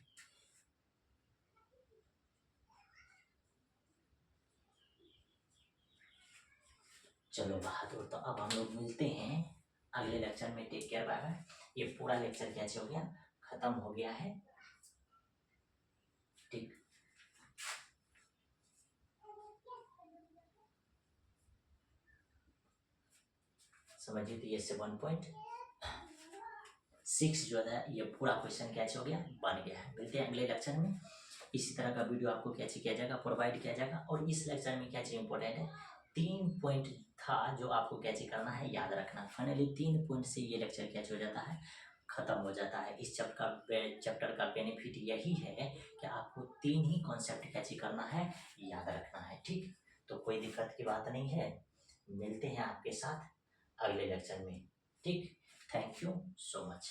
A: चलो बहादुर, तो अब हम लोग मिलते हैं अगले लेक्चर में, टेक केयर, बाय बाय। ये पूरा लेक्चर कैसे हो गया, खत्म हो गया है, ठीक। समझिए तो ये 7.6 जो है ये पूरा क्वेश्चन कैसे हो गया बन गया है। मिलते हैं अगले लेक्चर में, इसी तरह का वीडियो आपको कैसे किया जाएगा प्रोवाइड किया जाएगा, और इस लेक्चर में क्या चीज इंपॉर्टेंट है 3 पॉइंट था जो आपको कैसे करना है याद रखना, फाइनली 3 पॉइंट से ये लेक्चर कैसे हो जाता है खत्म हो जाता है। इस चैप्टर का बेनिफिट यही है कि आपको 3 ही कॉन्सेप्ट कैसे करना है याद रखना है, ठीक। तो कोई दिक्कत की बात नहीं है, मिलते हैं आपके साथ अगले लेक्चर में, ठीक। Thank you so much.